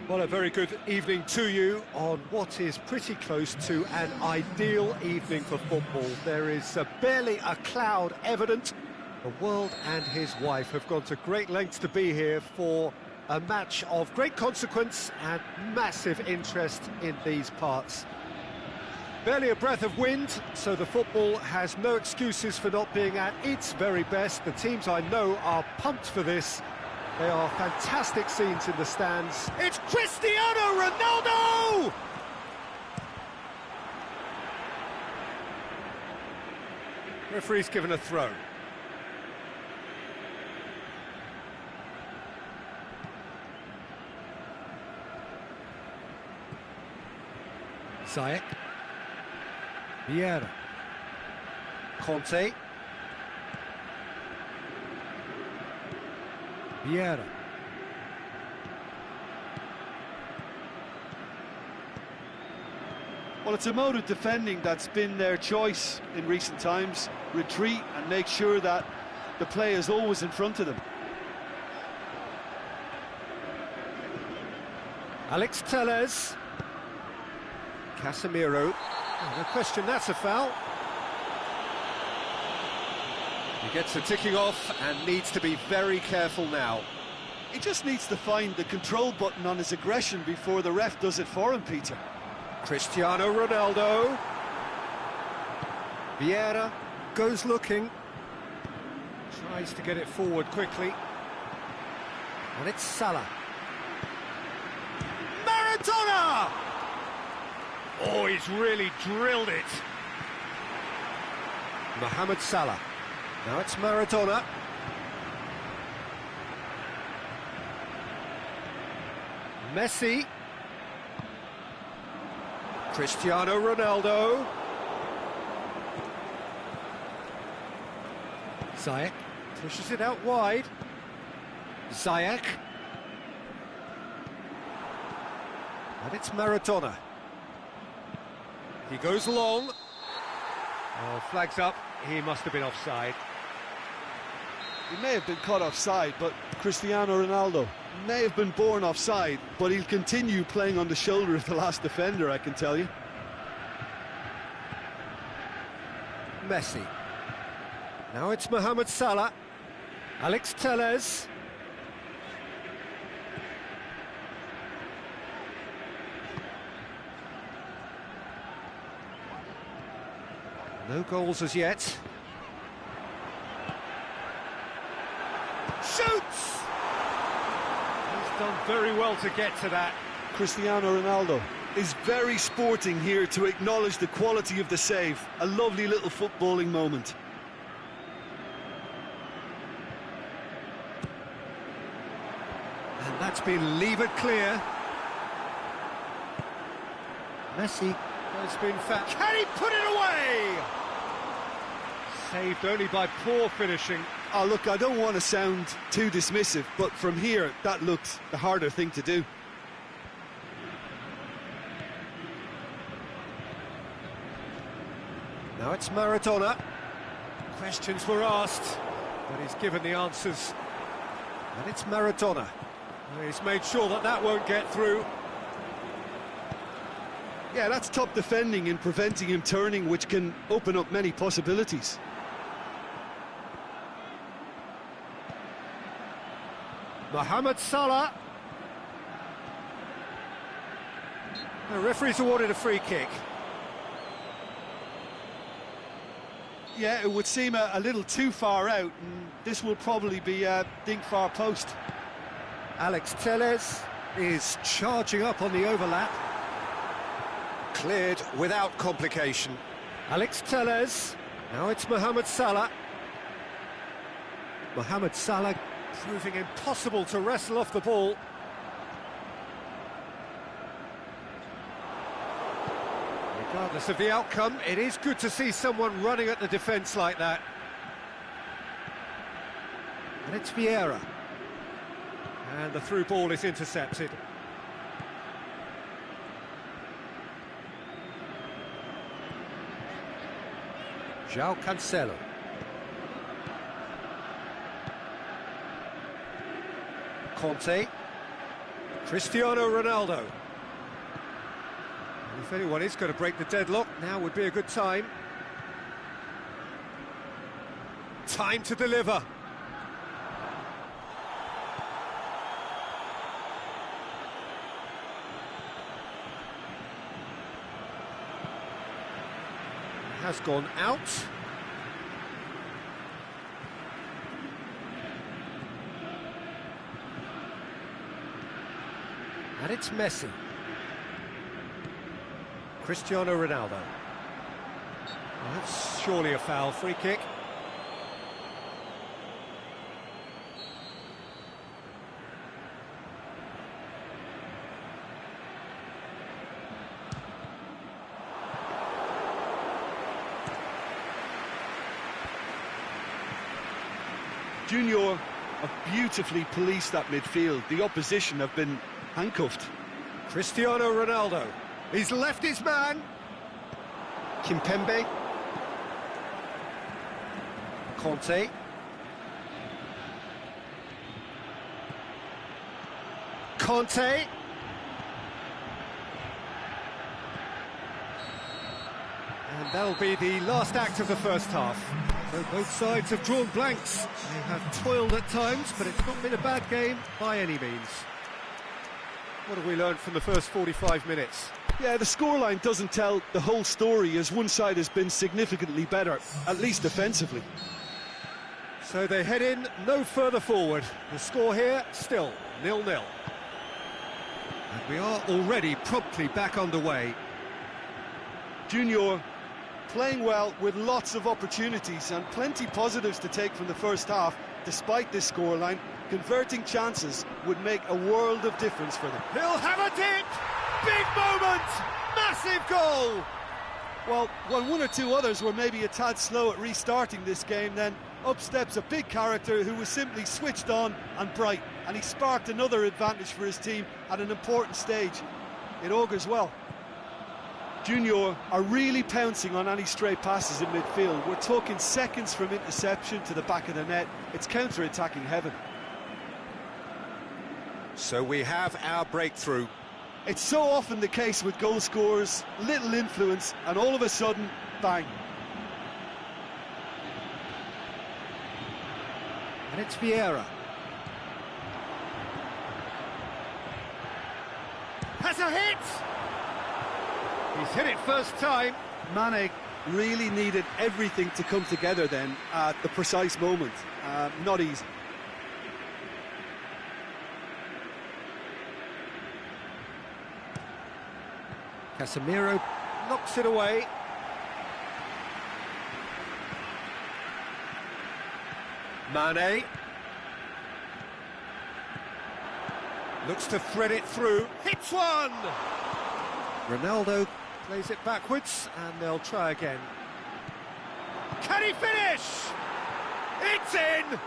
Speaker 1: Well, a very good evening to you on what is pretty close to an ideal evening for football. There is barely a cloud evident. The world and his wife have gone to great lengths to be here for a match of great consequence and massive interest in these parts. Barely a breath of wind, so the football has no excuses for not being at its very best. The teams I know are pumped for this. They are fantastic scenes in the stands. It's Cristiano Ronaldo! Referee's given a throw. Ziyech. Vieira. Conte. Vieira.
Speaker 2: Well, it's a mode of defending that's been their choice in recent times. Retreat and make sure that the play is always in front of them.
Speaker 1: Alex Telles. Casemiro. Oh, no question, that's a foul. He gets the ticking off and needs to be very careful now.
Speaker 2: He just needs to find the control button on his aggression before the ref does it for him, Peter.
Speaker 1: Cristiano Ronaldo. Vieira goes looking. Tries to get it forward quickly. And it's Salah. Maradona! Oh, he's really drilled it. Mohamed Salah. Now it's Maradona. Messi. Cristiano Ronaldo. Ziyech pushes it out wide. Ziyech. And it's Maradona. He goes long. Oh, flags up. He must have been offside.
Speaker 2: He may have been caught offside, but Cristiano Ronaldo may have been born offside, but he'll continue playing on the shoulder of the last defender, I can tell you.
Speaker 1: Messi. Now it's Mohamed Salah. Alex Telles. No goals as yet. Shoots! He's done very well to get to that.
Speaker 2: Cristiano Ronaldo is very sporting here to acknowledge the quality of the save. A lovely little footballing moment.
Speaker 1: And that's been levered clear. Messi has been fat. Can he put it away? Saved only by poor finishing.
Speaker 2: Oh, look, I don't want to sound too dismissive, but from here, that looked the harder thing to do.
Speaker 1: Now it's Maradona. Questions were asked, but he's given the answers. And it's Maradona. He's made sure that that won't get through.
Speaker 2: Yeah, that's top defending in preventing him turning, which can open up many possibilities.
Speaker 1: Mohamed Salah. The referee's awarded a free kick.
Speaker 2: Yeah, it would seem a little too far out, and this will probably be a dink far post.
Speaker 1: Alex Telles is charging up on the overlap. Cleared without complication. Alex Telles. Now it's Mohamed Salah. Mohamed Salah proving impossible to wrestle off the ball. Regardless of the outcome, it is good to see someone running at the defence like that. And it's Vieira. And the through ball is intercepted. João Cancelo. Conte. Cristiano Ronaldo. And if anyone is going to break the deadlock, now would be a good time. Time to deliver. Has gone out. And it's Messi. Cristiano Ronaldo. Well, that's surely a foul. Free kick.
Speaker 2: Junior have beautifully policed that midfield. The opposition have been handcuffed.
Speaker 1: Cristiano Ronaldo. He's left his man. Kimpembe. Conte. Conte. And that'll be the last act of the first half. So both sides have drawn blanks. They have toiled at times, but it's not been a bad game by any means. What have we learned from the first 45 minutes?
Speaker 2: Yeah, the scoreline doesn't tell the whole story, as one side has been significantly better, at least defensively.
Speaker 1: So they head in no further forward. The score here, still 0-0. And we are already promptly back underway.
Speaker 2: Junior playing well with lots of opportunities and plenty positives to take from the first half. Despite this scoreline, converting chances would make a world of difference for them.
Speaker 1: He'll have a dip! Big moment! Massive goal!
Speaker 2: Well, when one or two others were maybe a tad slow at restarting this game, then up steps a big character who was simply switched on and bright, and he sparked another advantage for his team at an important stage. It augurs well. Junior are really pouncing on any stray passes in midfield. We're talking seconds from interception to the back of the net. It's counter-attacking heaven.
Speaker 1: So we have our breakthrough.
Speaker 2: It's so often the case with goal scorers, little influence, and all of a sudden, bang.
Speaker 1: And it's Vieira. Has a hit! He's hit it first time.
Speaker 2: Mane really needed everything to come together then at the precise moment. Not easy.
Speaker 1: Casemiro knocks it away. Mane looks to thread it through. Hits one! Ronaldo plays it backwards, and they'll try again. Can he finish? It's in!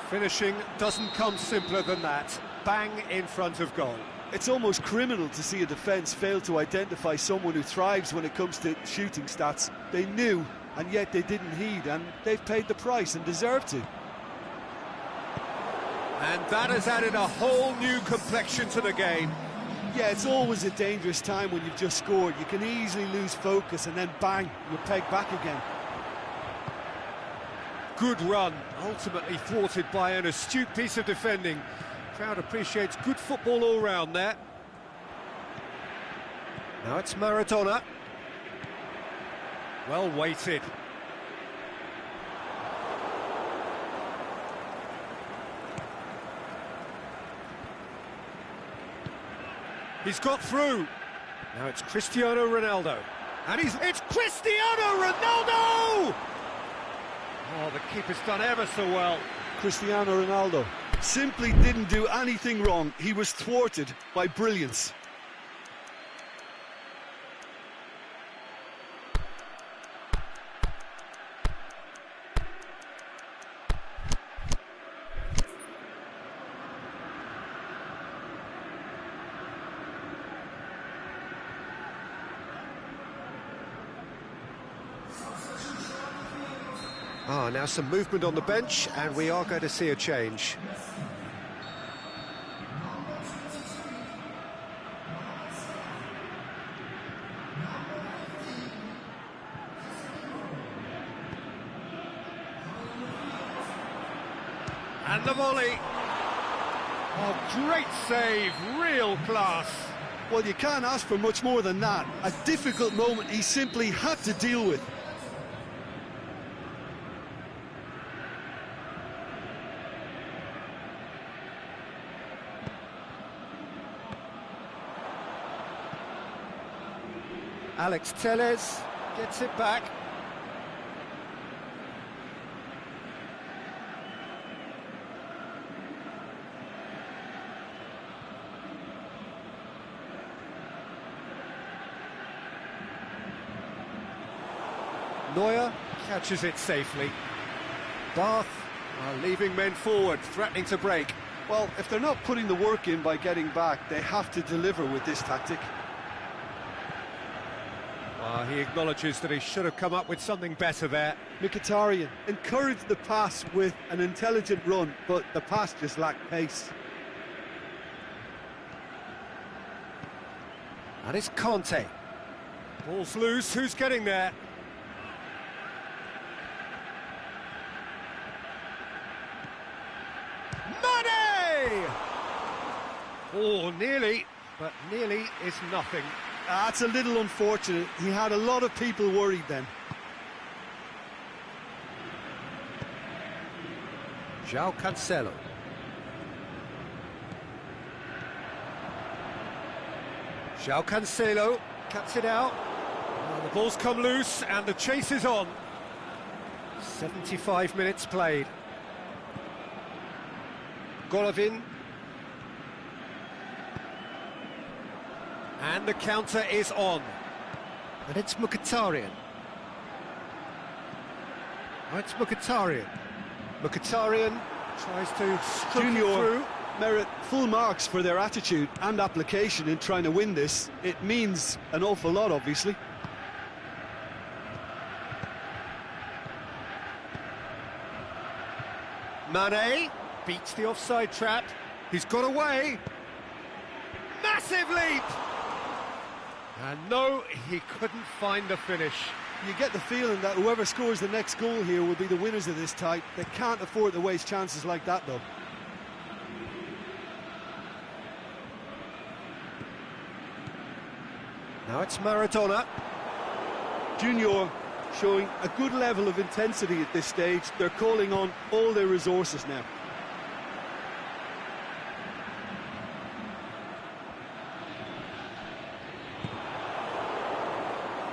Speaker 1: Finishing doesn't come simpler than that. Bang in front of goal.
Speaker 2: It's almost criminal to see a defence fail to identify someone who thrives when it comes to shooting stats. They knew, and yet they didn't heed, and they've paid the price and deserve to.
Speaker 1: And that has added a whole new complexion to the game.
Speaker 2: Yeah, it's always a dangerous time when you've just scored. You can easily lose focus and then bang, you're pegged back again.
Speaker 1: Good run, ultimately thwarted by an astute piece of defending. Crowd appreciates good football all round there. Now it's Maradona. Well weighted. He's got through. Now it's Cristiano Ronaldo. And it's Cristiano Ronaldo! Oh, the keeper's done ever so well.
Speaker 2: Cristiano Ronaldo simply didn't do anything wrong. He was thwarted by brilliance.
Speaker 1: Now some movement on the bench, and we are going to see a change. And the volley. Oh, great save, real class.
Speaker 2: Well, you can't ask for much more than that. A difficult moment he simply had to deal with.
Speaker 1: Alex Telles gets it back. Neuer catches it safely. Bath are leaving men forward, threatening to break.
Speaker 2: Well, if they're not putting the work in by getting back, they have to deliver with this tactic.
Speaker 1: He acknowledges that he should have come up with something better there.
Speaker 2: Mkhitaryan encouraged the pass with an intelligent run, but the pass just lacked pace.
Speaker 1: And it's Conte. Ball's loose, who's getting there? Mane! Oh, nearly, but nearly is nothing.
Speaker 2: That's a little unfortunate. He had a lot of people worried then.
Speaker 1: João Cancelo. João Cancelo cuts it out. Well, the ball's come loose and the chase is on. 75 minutes played. Golovin. And the counter is on. And it's Mkhitaryan. Oh, it's Mkhitaryan. Mkhitaryan tries to stroke it through.
Speaker 2: Merit full marks for their attitude and application in trying to win this. It means an awful lot, obviously.
Speaker 1: Mane beats the offside trap. He's got away. Massive leap! And no, he couldn't find the finish.
Speaker 2: You get the feeling that whoever scores the next goal here will be the winners of this tie. They can't afford to waste chances like that, though.
Speaker 1: Now it's Maradona.
Speaker 2: Junior showing a good level of intensity at this stage. They're calling on all their resources now.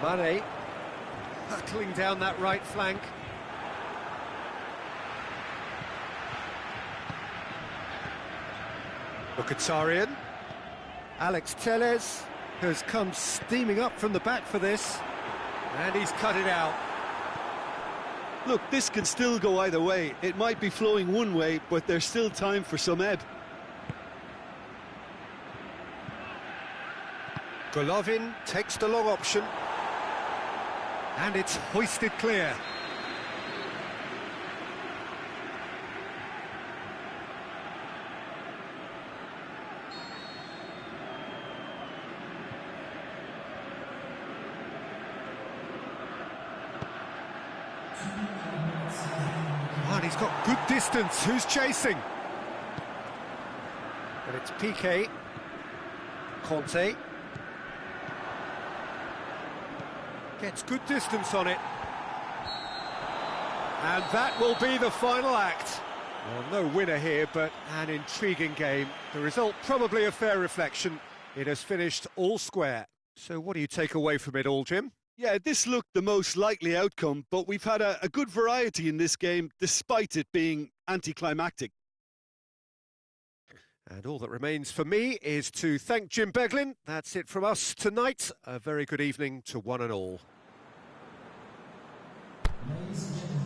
Speaker 1: Mane hurtling down that right flank. Mkhitaryan. Alex Telles has come steaming up from the back for this, and he's cut it out.
Speaker 2: Look, this can still go either way. It might be flowing one way, but there's still time for some ebb.
Speaker 1: Golovin takes the long option. And it's hoisted clear. And he's got good distance. Who's chasing? But it's Piqué. Conte. Gets good distance on it. And that will be the final act. Well, no winner here, but an intriguing game. The result probably a fair reflection. It has finished all square. So what do you take away from it all, Jim?
Speaker 2: Yeah, this looked the most likely outcome, but we've had a good variety in this game, despite it being anticlimactic.
Speaker 1: And all that remains for me is to thank Jim Beglin. That's it from us tonight. A very good evening to one and all.
Speaker 3: Ladies and gentlemen.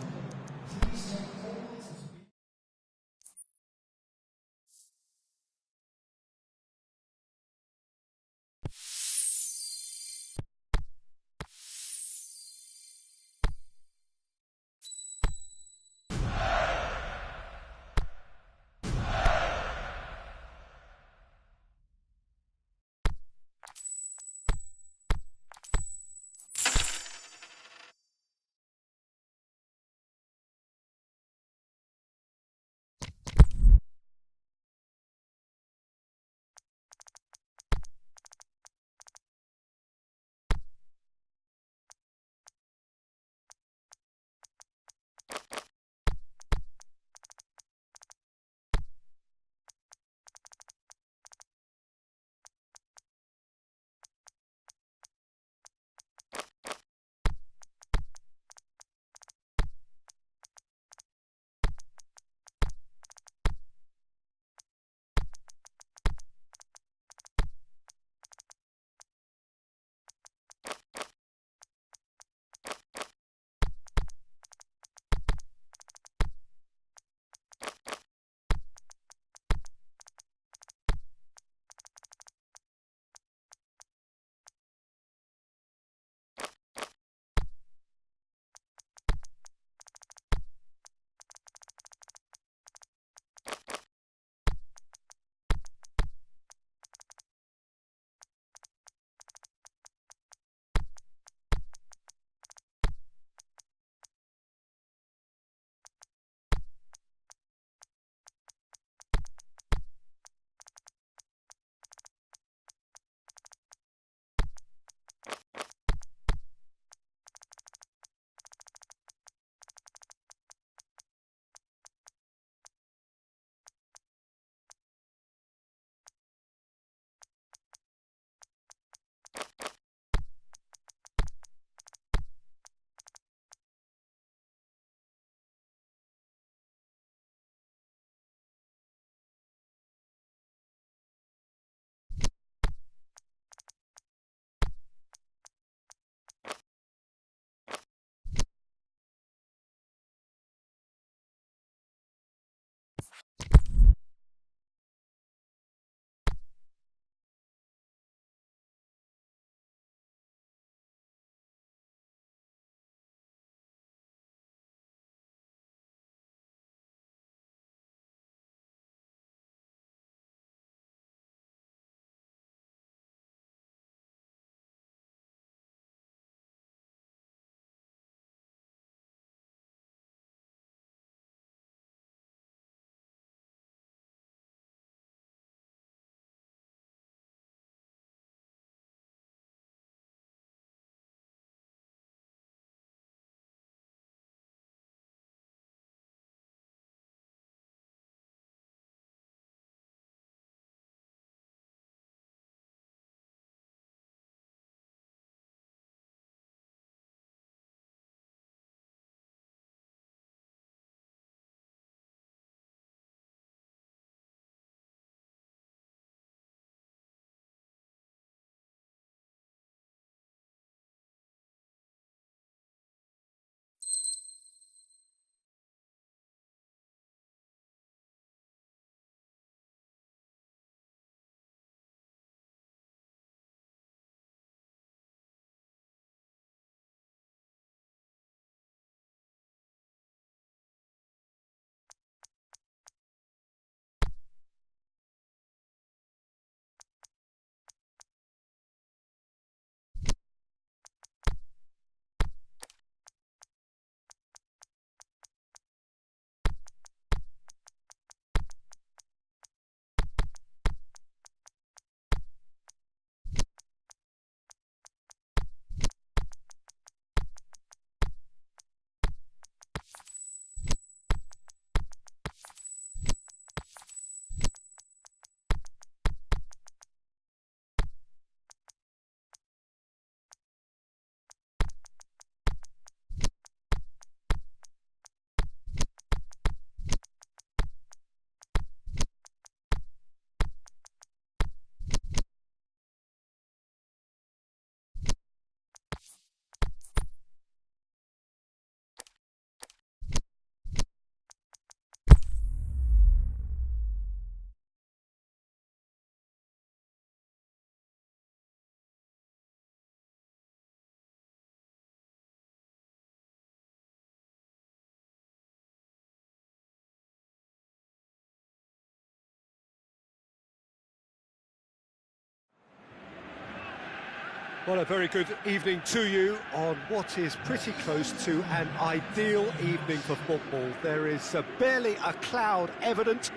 Speaker 1: Well, a very good evening to you on what is pretty close to an ideal evening for football. There is barely a cloud evident.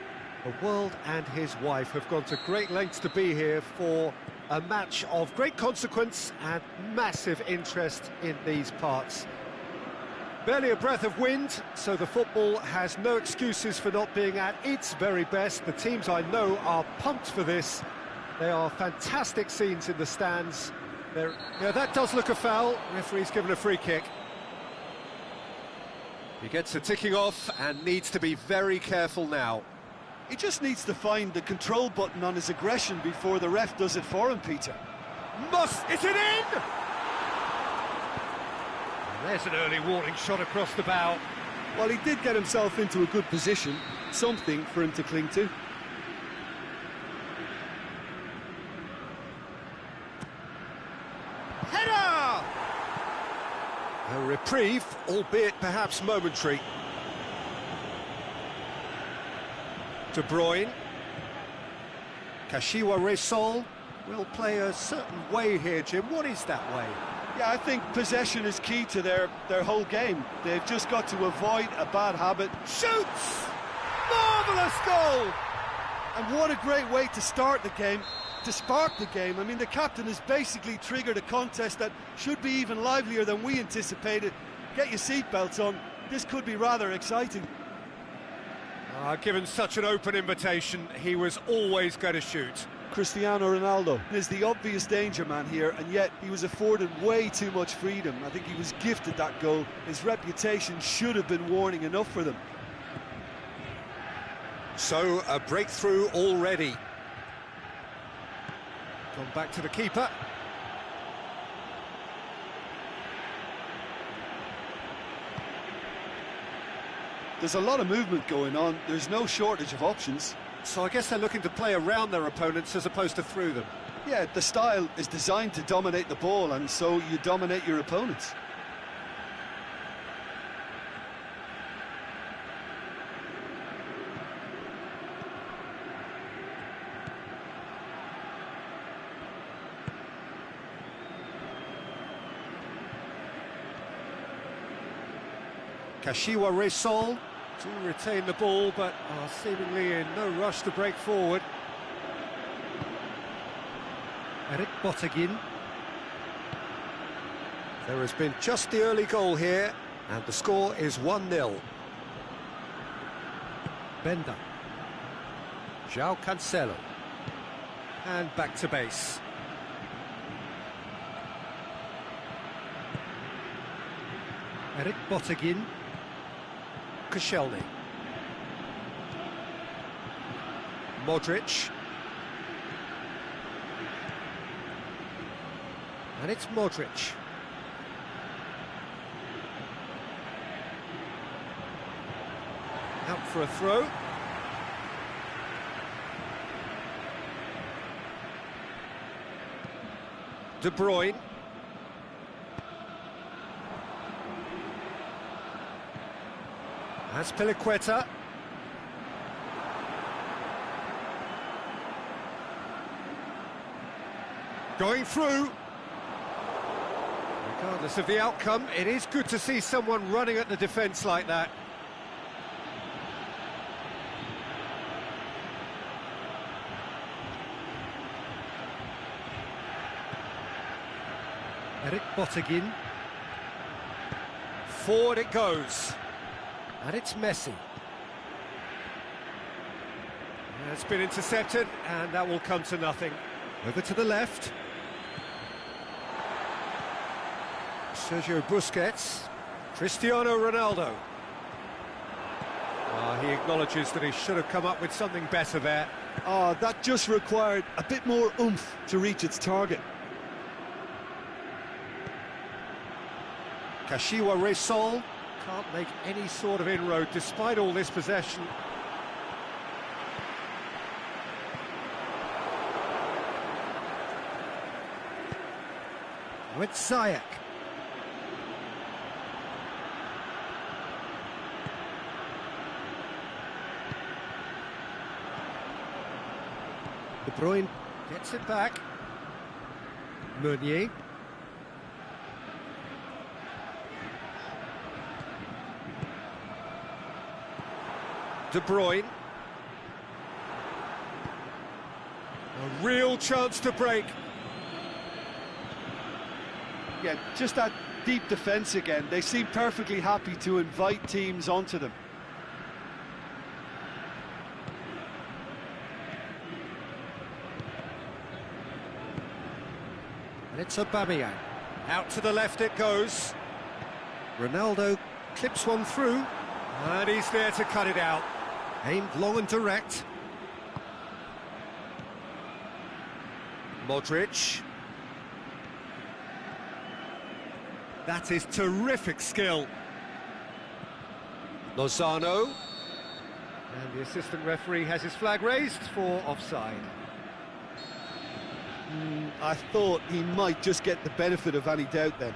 Speaker 1: The world and his wife have gone to great lengths to be here for a match of great consequence and massive interest in these parts. Barely a breath of wind, so the football has no excuses for not being at its very best. The teams I know are pumped for this. They are fantastic scenes in the stands. Yeah, that does look a foul. Referee's given a free kick. He gets a ticking off and needs to be very careful now.
Speaker 2: He just needs to find the control button on his aggression before the ref does it for him, Peter.
Speaker 1: Is it in? And there's an early warning shot across the bow.
Speaker 2: Well, he did get himself into a good position, something for him to cling to.
Speaker 1: Header! A reprieve, albeit perhaps momentary. De Bruyne. Kashiwa Resol will play a certain way here, Jim. What is that way?
Speaker 2: Yeah, I think possession is key to their whole game. They've just got to avoid a bad habit.
Speaker 1: Shoots! Marvellous goal!
Speaker 2: And what a great way to start the game, to spark the game. I mean, the captain has basically triggered a contest that should be even livelier than we anticipated. Get your seatbelts on. This could be rather exciting.
Speaker 1: Given such an open invitation, he was always going to shoot.
Speaker 2: Cristiano Ronaldo is the obvious danger man here, and yet he was afforded way too much freedom. I think he was gifted that goal. His reputation should have been warning enough for them.
Speaker 1: So, a breakthrough already. Gone back to the keeper.
Speaker 2: There's a lot of movement going on. There's no shortage of options.
Speaker 1: So I guess they're looking to play around their opponents as opposed to through them.
Speaker 2: Yeah, the style is designed to dominate the ball, and so you dominate your opponents.
Speaker 1: Kashiwa Resol to retain the ball, but are seemingly in no rush to break forward. Eric Bottegin. There has been just the early goal here, and the score is 1-0. Benda. João Cancelo. And back to base. Eric Bottegin. Koscielny. Modric. And it's Modric. Out for a throw. De Bruyne. That's Piliqueta. Going through. Regardless of the outcome, it is good to see someone running at the defence like that. Eric Bottegin. Forward it goes. And it's Messi. It's been intercepted, and that will come to nothing. Over to the left. Sergio Busquets. Cristiano Ronaldo. He acknowledges that he should have come up with something better there.
Speaker 2: That just required a bit more oomph to reach its target.
Speaker 1: Kashiwa Resol can't make any sort of inroad despite all this possession. With Ziyech. De Bruyne gets it back. Meunier. De Bruyne. A real chance to break.
Speaker 2: Yeah, just that deep defence again. They seem perfectly happy to invite teams onto them.
Speaker 1: And it's Aubameyang. Out to the left it goes. Ronaldo clips one through. And he's there to cut it out. Aimed long and direct. Modric. That is terrific skill. Lozano. And the assistant referee has his flag raised for offside.
Speaker 2: I thought he might just get the benefit of any doubt then.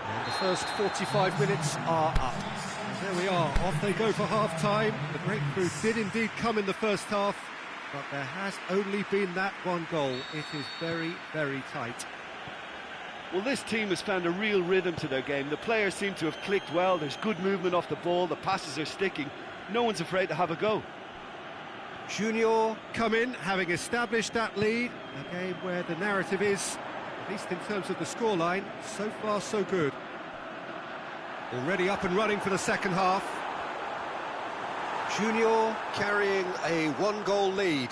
Speaker 1: And the first 45 minutes are up. And there we are, off they go for half-time. The breakthrough did indeed come in the first half, but there has only been that one goal. It is very, very tight.
Speaker 2: Well, this team has found a real rhythm to their game. The players seem to have clicked well. There's good movement off the ball. The passes are sticking. No one's afraid to have a go.
Speaker 1: Junior come in, having established that lead. A game where the narrative is, at least in terms of the scoreline, so far so good. Already up and running for the second half. Junior carrying a one-goal lead.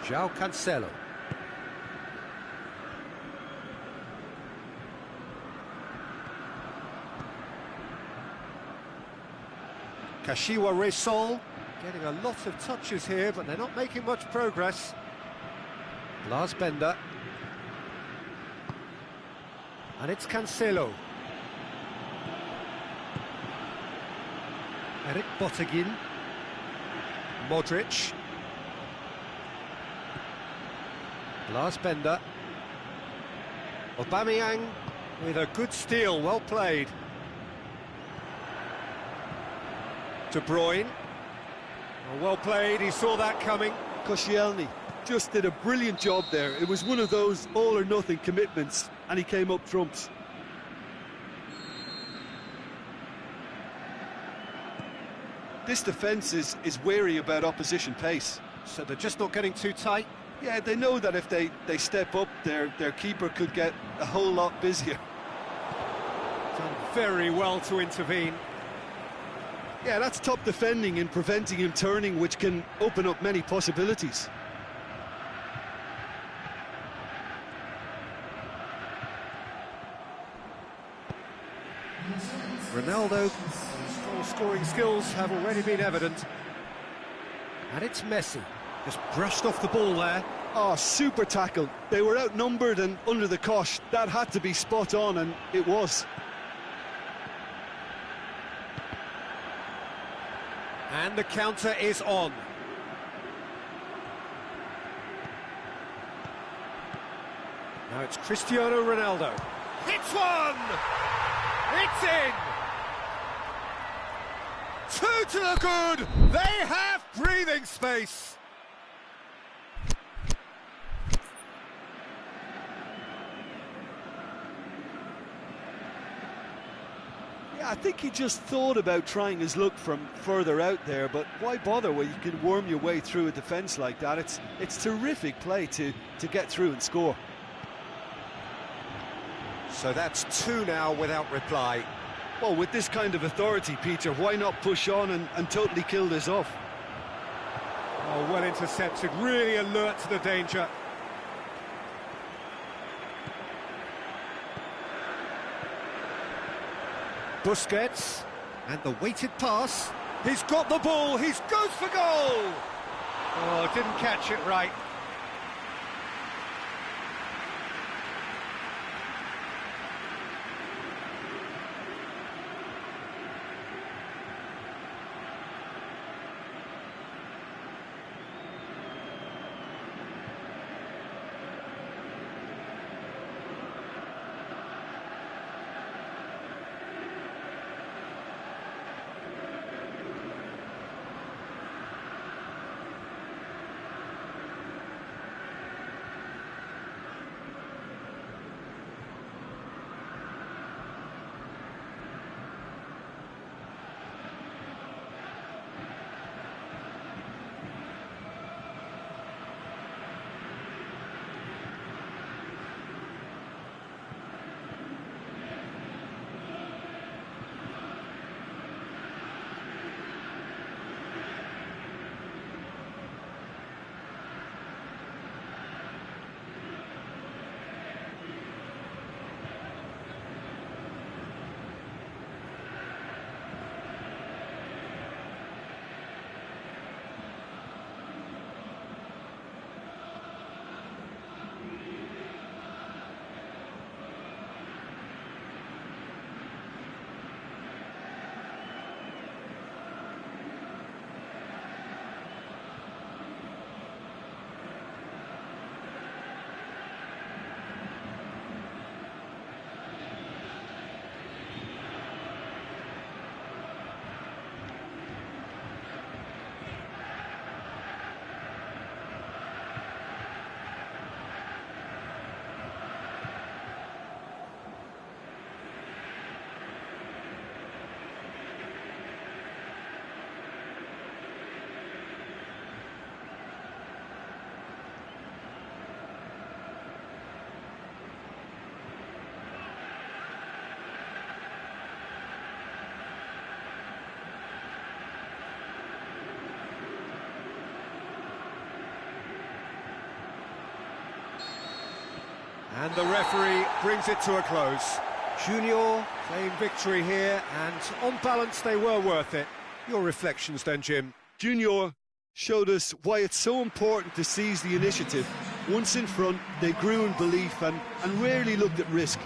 Speaker 1: João Cancelo. Kashiwa Resol getting a lot of touches here, but they're not making much progress. Lars Bender. And it's Cancelo. Eric Bottegin. Modric. Lars Bender. Aubameyang with a good steal, well played. De Bruyne. Well played, he saw that coming.
Speaker 2: Koscielny just did a brilliant job there. It was one of those all-or-nothing commitments, and he came up trumps. This defence is wary about opposition pace.
Speaker 1: So they're just not getting too tight?
Speaker 2: Yeah, they know that if they step up, their keeper could get a whole lot busier.
Speaker 1: Done very well to intervene.
Speaker 2: Yeah, that's top defending and preventing him turning, which can open up many possibilities.
Speaker 1: Ronaldo's strong scoring skills have already been evident. And it's Messi. Just brushed off the ball there.
Speaker 2: Oh, super tackle. They were outnumbered and under the cosh. That had to be spot on, and it was.
Speaker 1: And the counter is on. Now it's Cristiano Ronaldo. Hits one! It's in! Two to the good! They have breathing space!
Speaker 2: Yeah, I think he just thought about trying his luck from further out there, but why bother when you can worm your way through a defence like that? It's terrific play to get through and score.
Speaker 1: So that's two now without reply.
Speaker 2: Well, with this kind of authority, Peter, why not push on and totally kill this off?
Speaker 1: Oh, well intercepted, really alert to the danger. Busquets, and the weighted pass. He's got the ball, he goes for goal! Oh, didn't catch it right. And the referee brings it to a close. Junior claim victory here, and on balance they were worth it. Your reflections then, Jim?
Speaker 2: Junior showed us why it's so important to seize the initiative. Once in front, they grew in belief and rarely looked at risk.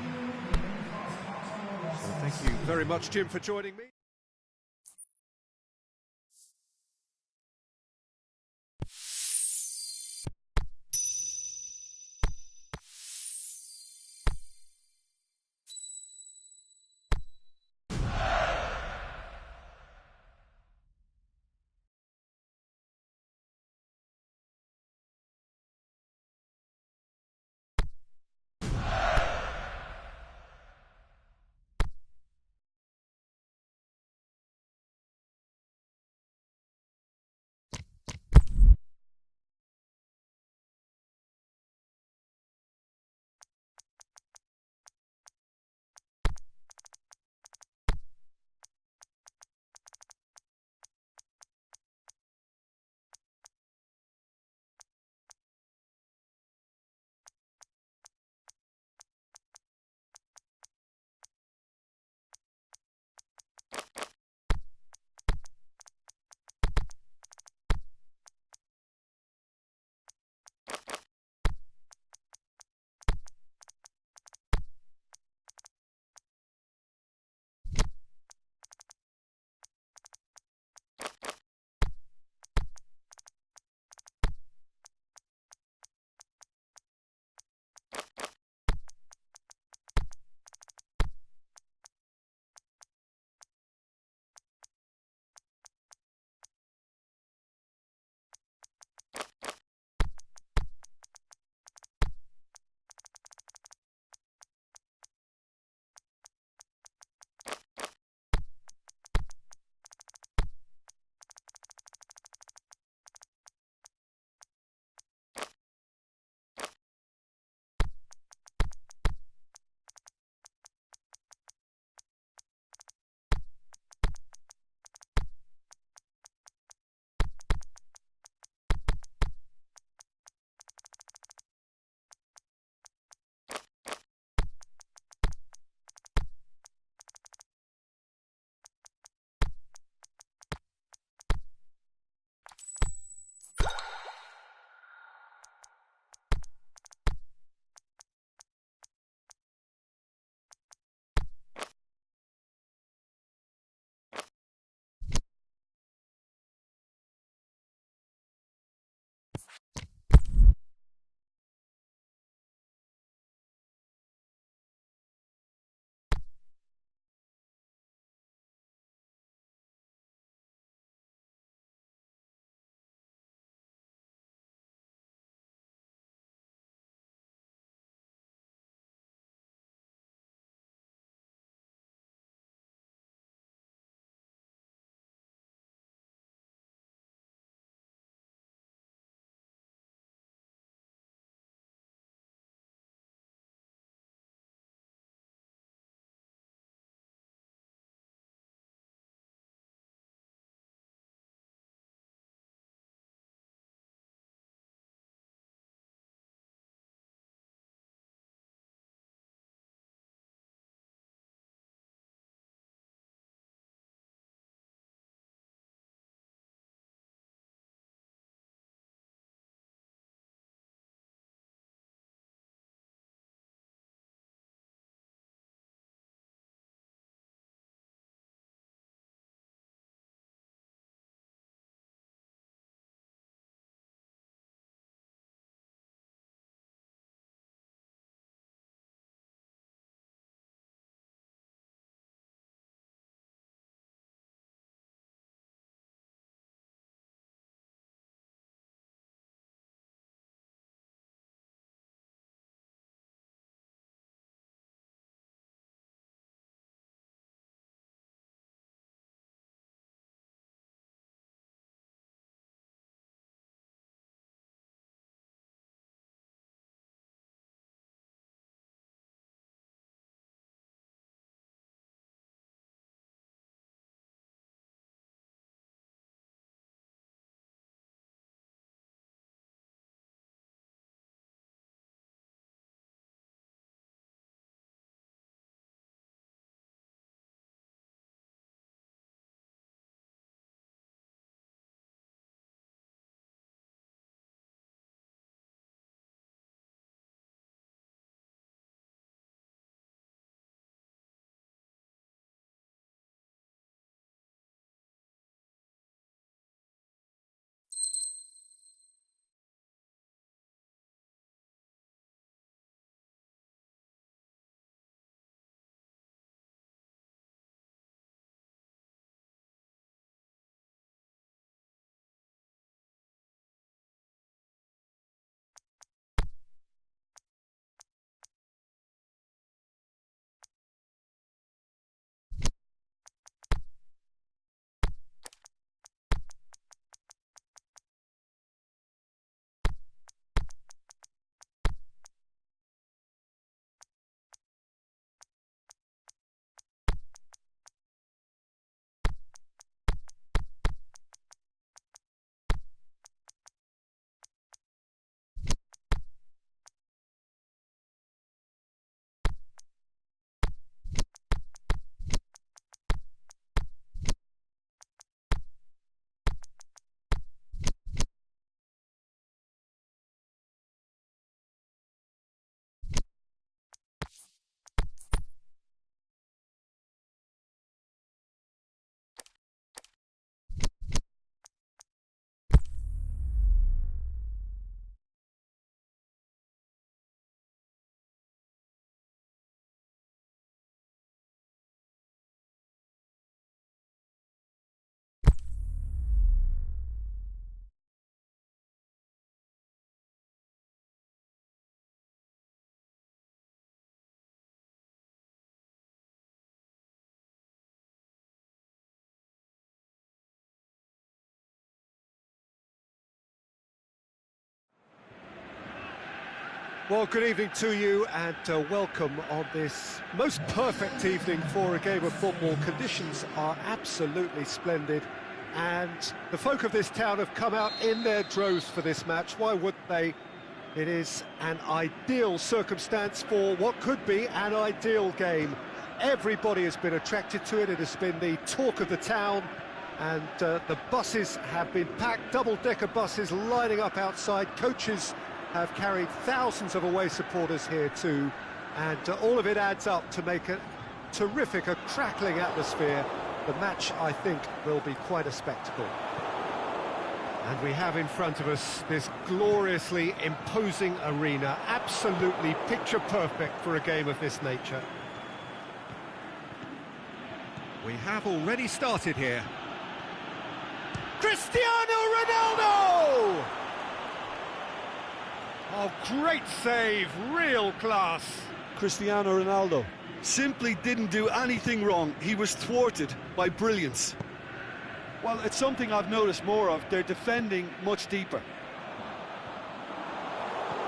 Speaker 1: Well, thank you very much, Jim, for joining me. Well, good evening to you and welcome on this most perfect evening for a game of football. Conditions are absolutely splendid and the folk of this town have come out in their droves for this match. Why wouldn't they? It is an ideal circumstance for what could be an ideal game. Everybody has been attracted to it. It has been the talk of the town and the buses have been packed, double-decker buses lining up outside. Coaches have carried thousands of away supporters here too, and all of it adds up to make a terrific, a crackling atmosphere. The match, I think, will be quite a spectacle. And we have in front of us this gloriously imposing arena, absolutely picture perfect for a game of this nature. We have already started here. Cristiano Ronaldo! Oh, great save, real class.
Speaker 2: Cristiano Ronaldo simply didn't do anything wrong. He was thwarted by brilliance. Well, it's something I've noticed more of. They're defending much deeper.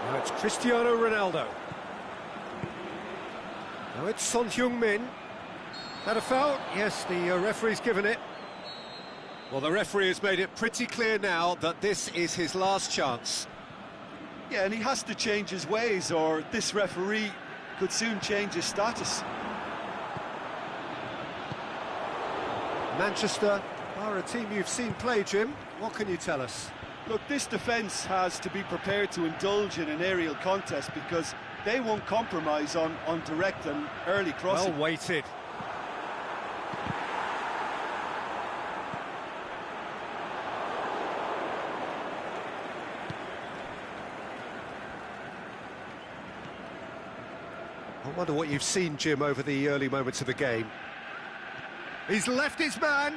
Speaker 1: Now it's Cristiano Ronaldo. Now it's Son Heung-min. That a foul? Yes, the referee's given it. Well, the referee has made it pretty clear now that this is his last chance.
Speaker 2: Yeah, and he has to change his ways, or this referee could soon change his status.
Speaker 1: Manchester are a team you've seen play, Jim. What can you tell us?
Speaker 2: Look, this defence has to be prepared to indulge in an aerial contest because they won't compromise on direct and early crossing.
Speaker 1: Well weighted. I wonder what you've seen, Jim, over the early moments of the game. He's left his man.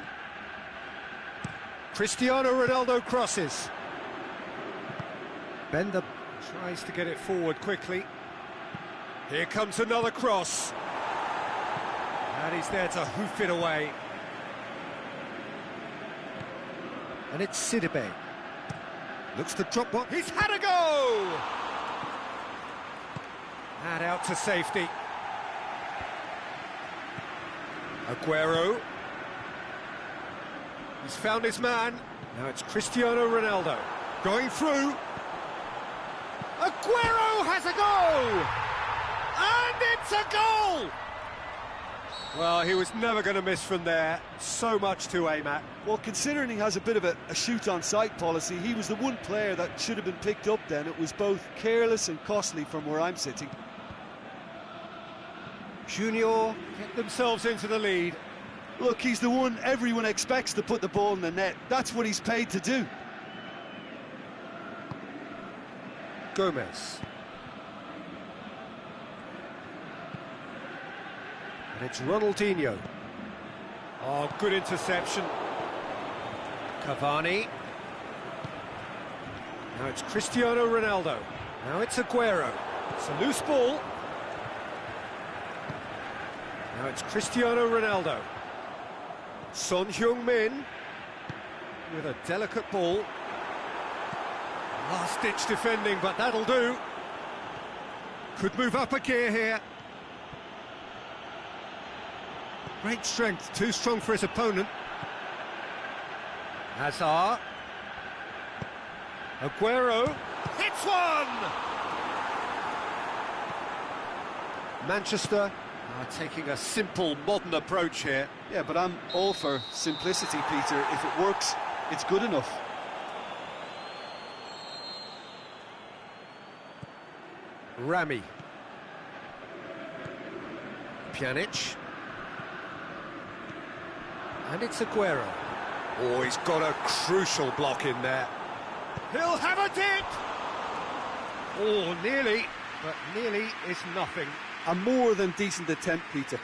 Speaker 1: Cristiano Ronaldo crosses. Bender tries to get it forward quickly. Here comes another cross. And he's there to hoof it away. And it's Sidibe. Looks to drop one. He's had a go! And out to safety. Aguero. He's found his man. Now it's Cristiano Ronaldo. Going through. Aguero has a goal! And it's a goal! Well, he was never going to miss from there. So much to aim at.
Speaker 2: Well, considering he has a bit of a shoot-on-sight policy, he was the one player that should have been picked up then. It was both careless and costly from where I'm sitting.
Speaker 1: Junior get themselves into the lead.
Speaker 2: Look, he's the one everyone expects to put the ball in the net. That's what he's paid to do.
Speaker 1: Gomez. And it's Ronaldinho. Oh, good interception. Cavani. Now it's Cristiano Ronaldo. Now it's Aguero. It's a loose ball. Now it's Cristiano Ronaldo. Son Heung-min with a delicate ball. Last-ditch defending, but that'll do. Could move up a gear here. Great strength, too strong for his opponent. Hazard. Aguero hits one! Manchester are taking a simple, modern approach here.
Speaker 2: Yeah, but I'm all for simplicity, Peter. If it works, it's good enough.
Speaker 1: Rami. Pjanic. And it's Aguero. Oh, he's got a crucial block in there. He'll have a dip! Oh, nearly, but nearly is nothing.
Speaker 2: A more than decent attempt, Peter.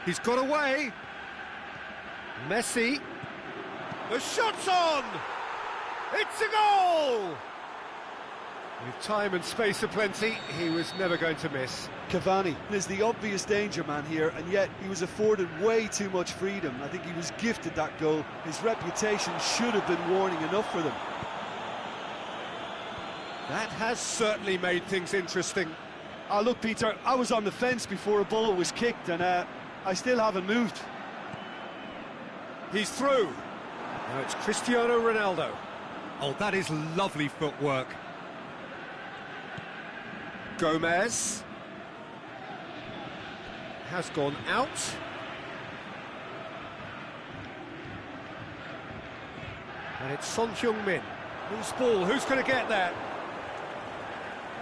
Speaker 1: He's got away. Messi. The shot's on! It's a goal! With time and space aplenty, he was never going to miss.
Speaker 2: Cavani is the obvious danger man here, and yet he was afforded way too much freedom. I think he was gifted that goal. His reputation should have been warning enough for them.
Speaker 1: That has certainly made things interesting.
Speaker 2: Oh, look, Peter, I was on the fence before a ball was kicked, and I still haven't moved.
Speaker 1: He's through. Now it's Cristiano Ronaldo. Oh, that is lovely footwork. Gomez has gone out. And it's Son Heung-min. Who's ball? Who's going to get there?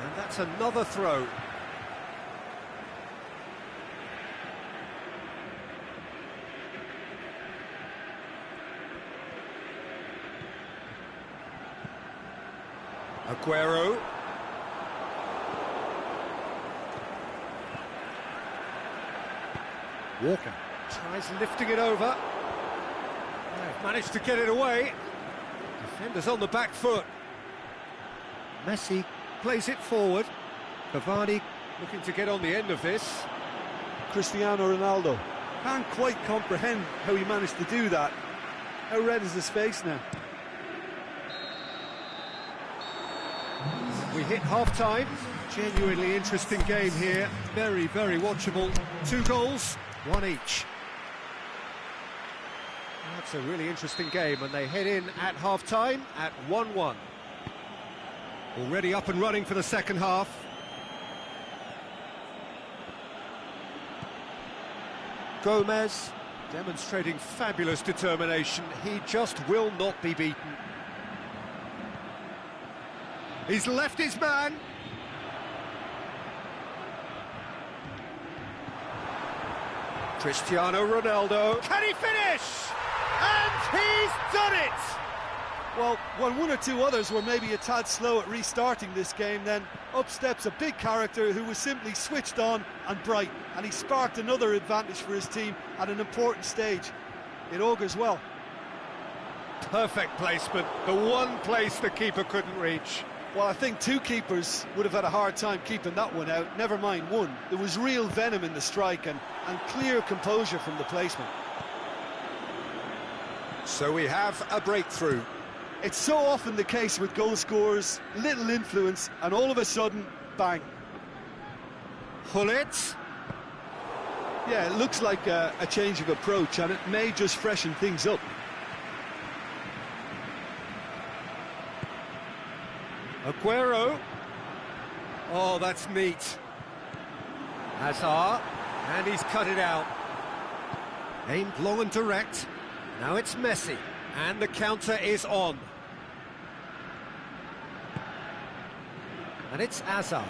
Speaker 1: And that's another throw. Aguero. Walker tries lifting it over. They've managed to get it away. Defenders on the back foot. Messi plays it forward. Cavani looking to get on the end of this.
Speaker 2: Cristiano Ronaldo. Can't quite comprehend how he managed to do that. How red is his face now?
Speaker 1: We hit half-time. Genuinely interesting game here. Very, very watchable. 2 goals, 1 each. That's a really interesting game, and they head in at half-time at 1-1. Already up and running for the second half. Gomez demonstrating fabulous determination. He just will not be beaten. He's left his man. Cristiano Ronaldo. Can he finish? And he's done it!
Speaker 2: Well, when one or two others were maybe a tad slow at restarting this game, then up steps a big character who was simply switched on and bright, and he sparked another advantage for his team at an important stage. It augurs well.
Speaker 1: Perfect placement, the one place the keeper couldn't reach.
Speaker 2: Well, I think 2 keepers would have had a hard time keeping that one out, never mind 1. There was real venom in the strike and clear composure from the placement.
Speaker 1: So we have a breakthrough.
Speaker 2: It's so often the case with goal scorers, little influence, and all of a sudden, bang.
Speaker 1: Hullet.
Speaker 2: Yeah, it looks like a change of approach, and it may just freshen things up.
Speaker 1: Aguero. Oh, that's neat. Hazard, and he's cut it out. Aimed long and direct. Now it's Messi, and the counter is on. And it's Hazard.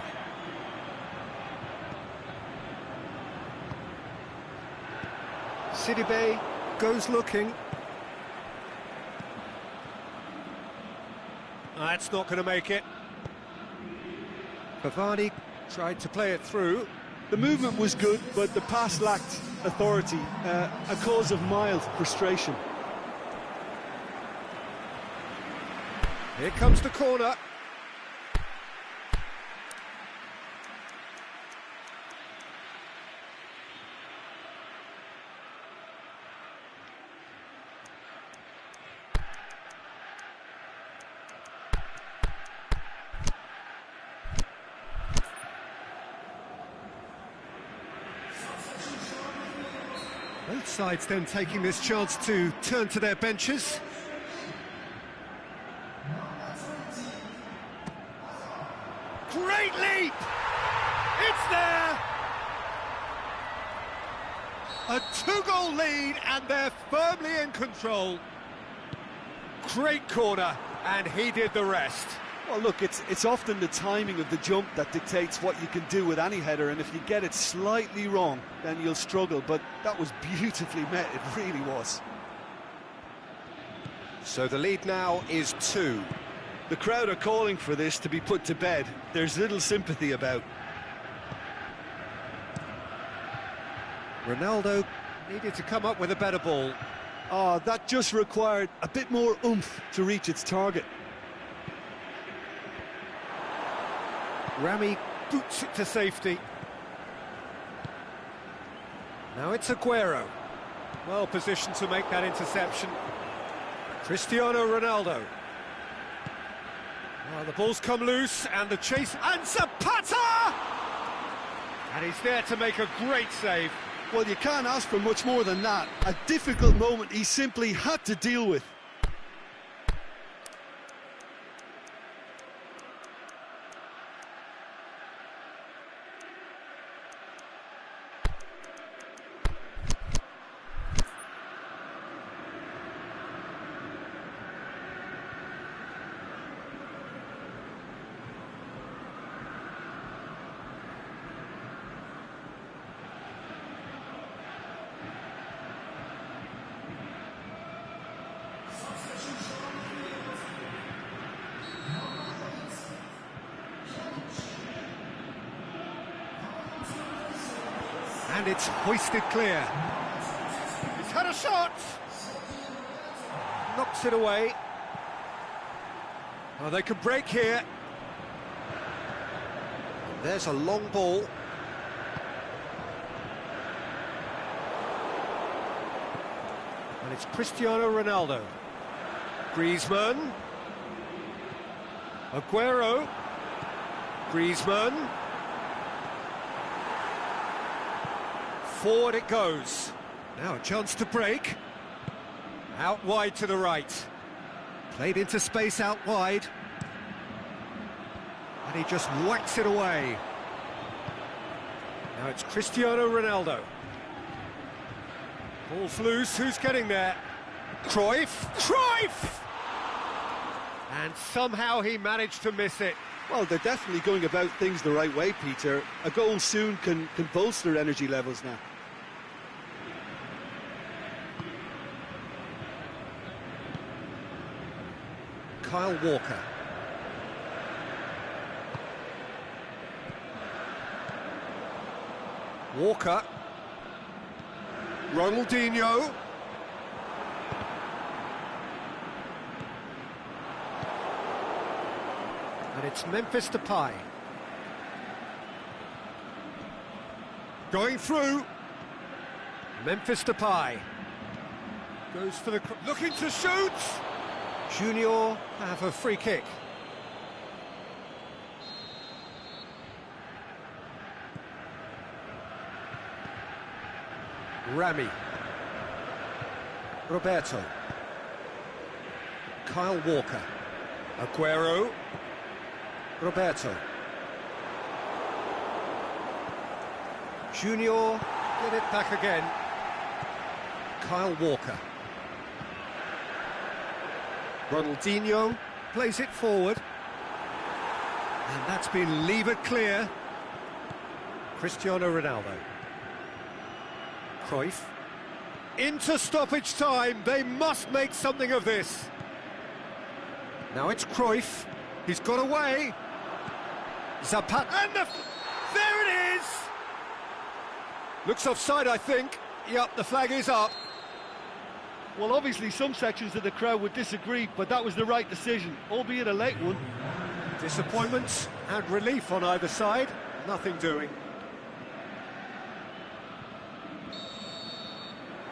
Speaker 1: Sidibe goes looking. That's not going to make it. Cavani tried to play it through.
Speaker 2: The movement was good, but the pass lacked authority, a cause of mild frustration.
Speaker 1: Here comes the corner. Both sides then taking this chance to turn to their benches. Great leap! It's there! A 2-goal lead, and they're firmly in control. Great corner, and he did the rest.
Speaker 2: Well, look, it's often the timing of the jump that dictates what you can do with any header, and if you get it slightly wrong, then you'll struggle, but that was beautifully met, it really was.
Speaker 1: So the lead now is 2.
Speaker 2: The crowd are calling for this to be put to bed. There's little sympathy about.
Speaker 1: Ronaldo needed to come up with a better ball.
Speaker 2: Oh, that just required a bit more oomph to reach its target.
Speaker 1: Rami boots it to safety. Now it's Aguero. Well positioned to make that interception. Cristiano Ronaldo. Well, the ball's come loose, and the chase, and Zapata! And he's there to make a great save.
Speaker 2: Well, you can't ask for much more than that. A difficult moment he simply had to deal with.
Speaker 1: And it's hoisted clear. He's had a shot! Knocks it away. Oh, they could break here. There's a long ball. And it's Cristiano Ronaldo. Griezmann. Aguero. Griezmann. Forward it goes. Now a chance to break. Out wide to the right. Played into space out wide. And he just whacks it away. Now it's Cristiano Ronaldo. Ball's loose, who's getting there? Cruyff! Cruyff! And somehow he managed to miss it.
Speaker 2: Well, they're definitely going about things the right way, Peter. A goal soon can bolster energy levels now.
Speaker 1: Kyle Walker. Walker. Ronaldinho. And it's Memphis Depay. Going through. Memphis Depay. Goes for the... looking to shoot! Junior have a free kick. Rami. Roberto. Kyle Walker. Aguero. Roberto. Junior, get it back again. Kyle Walker. Ronaldinho plays it forward. And that's been levered clear. Cristiano Ronaldo. Cruyff. Into stoppage time. They must make something of this. Now it's Cruyff. He's got away. Zapata. And there it is! Looks offside, I think. Yep, the flag is up.
Speaker 2: Well, obviously some sections of the crowd would disagree, but that was the right decision, albeit a late one.
Speaker 1: Disappointment and relief on either side. Nothing doing.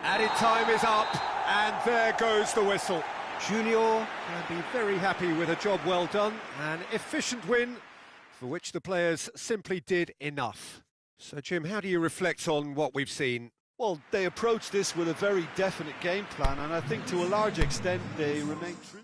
Speaker 1: Added time is up, and there goes the whistle. Junior can be very happy with a job well done. An efficient win for which the players simply did enough. So, Jim, how do you reflect on what we've seen?
Speaker 2: Well, they approached this with a very definite game plan, and I think to a large extent they remain true.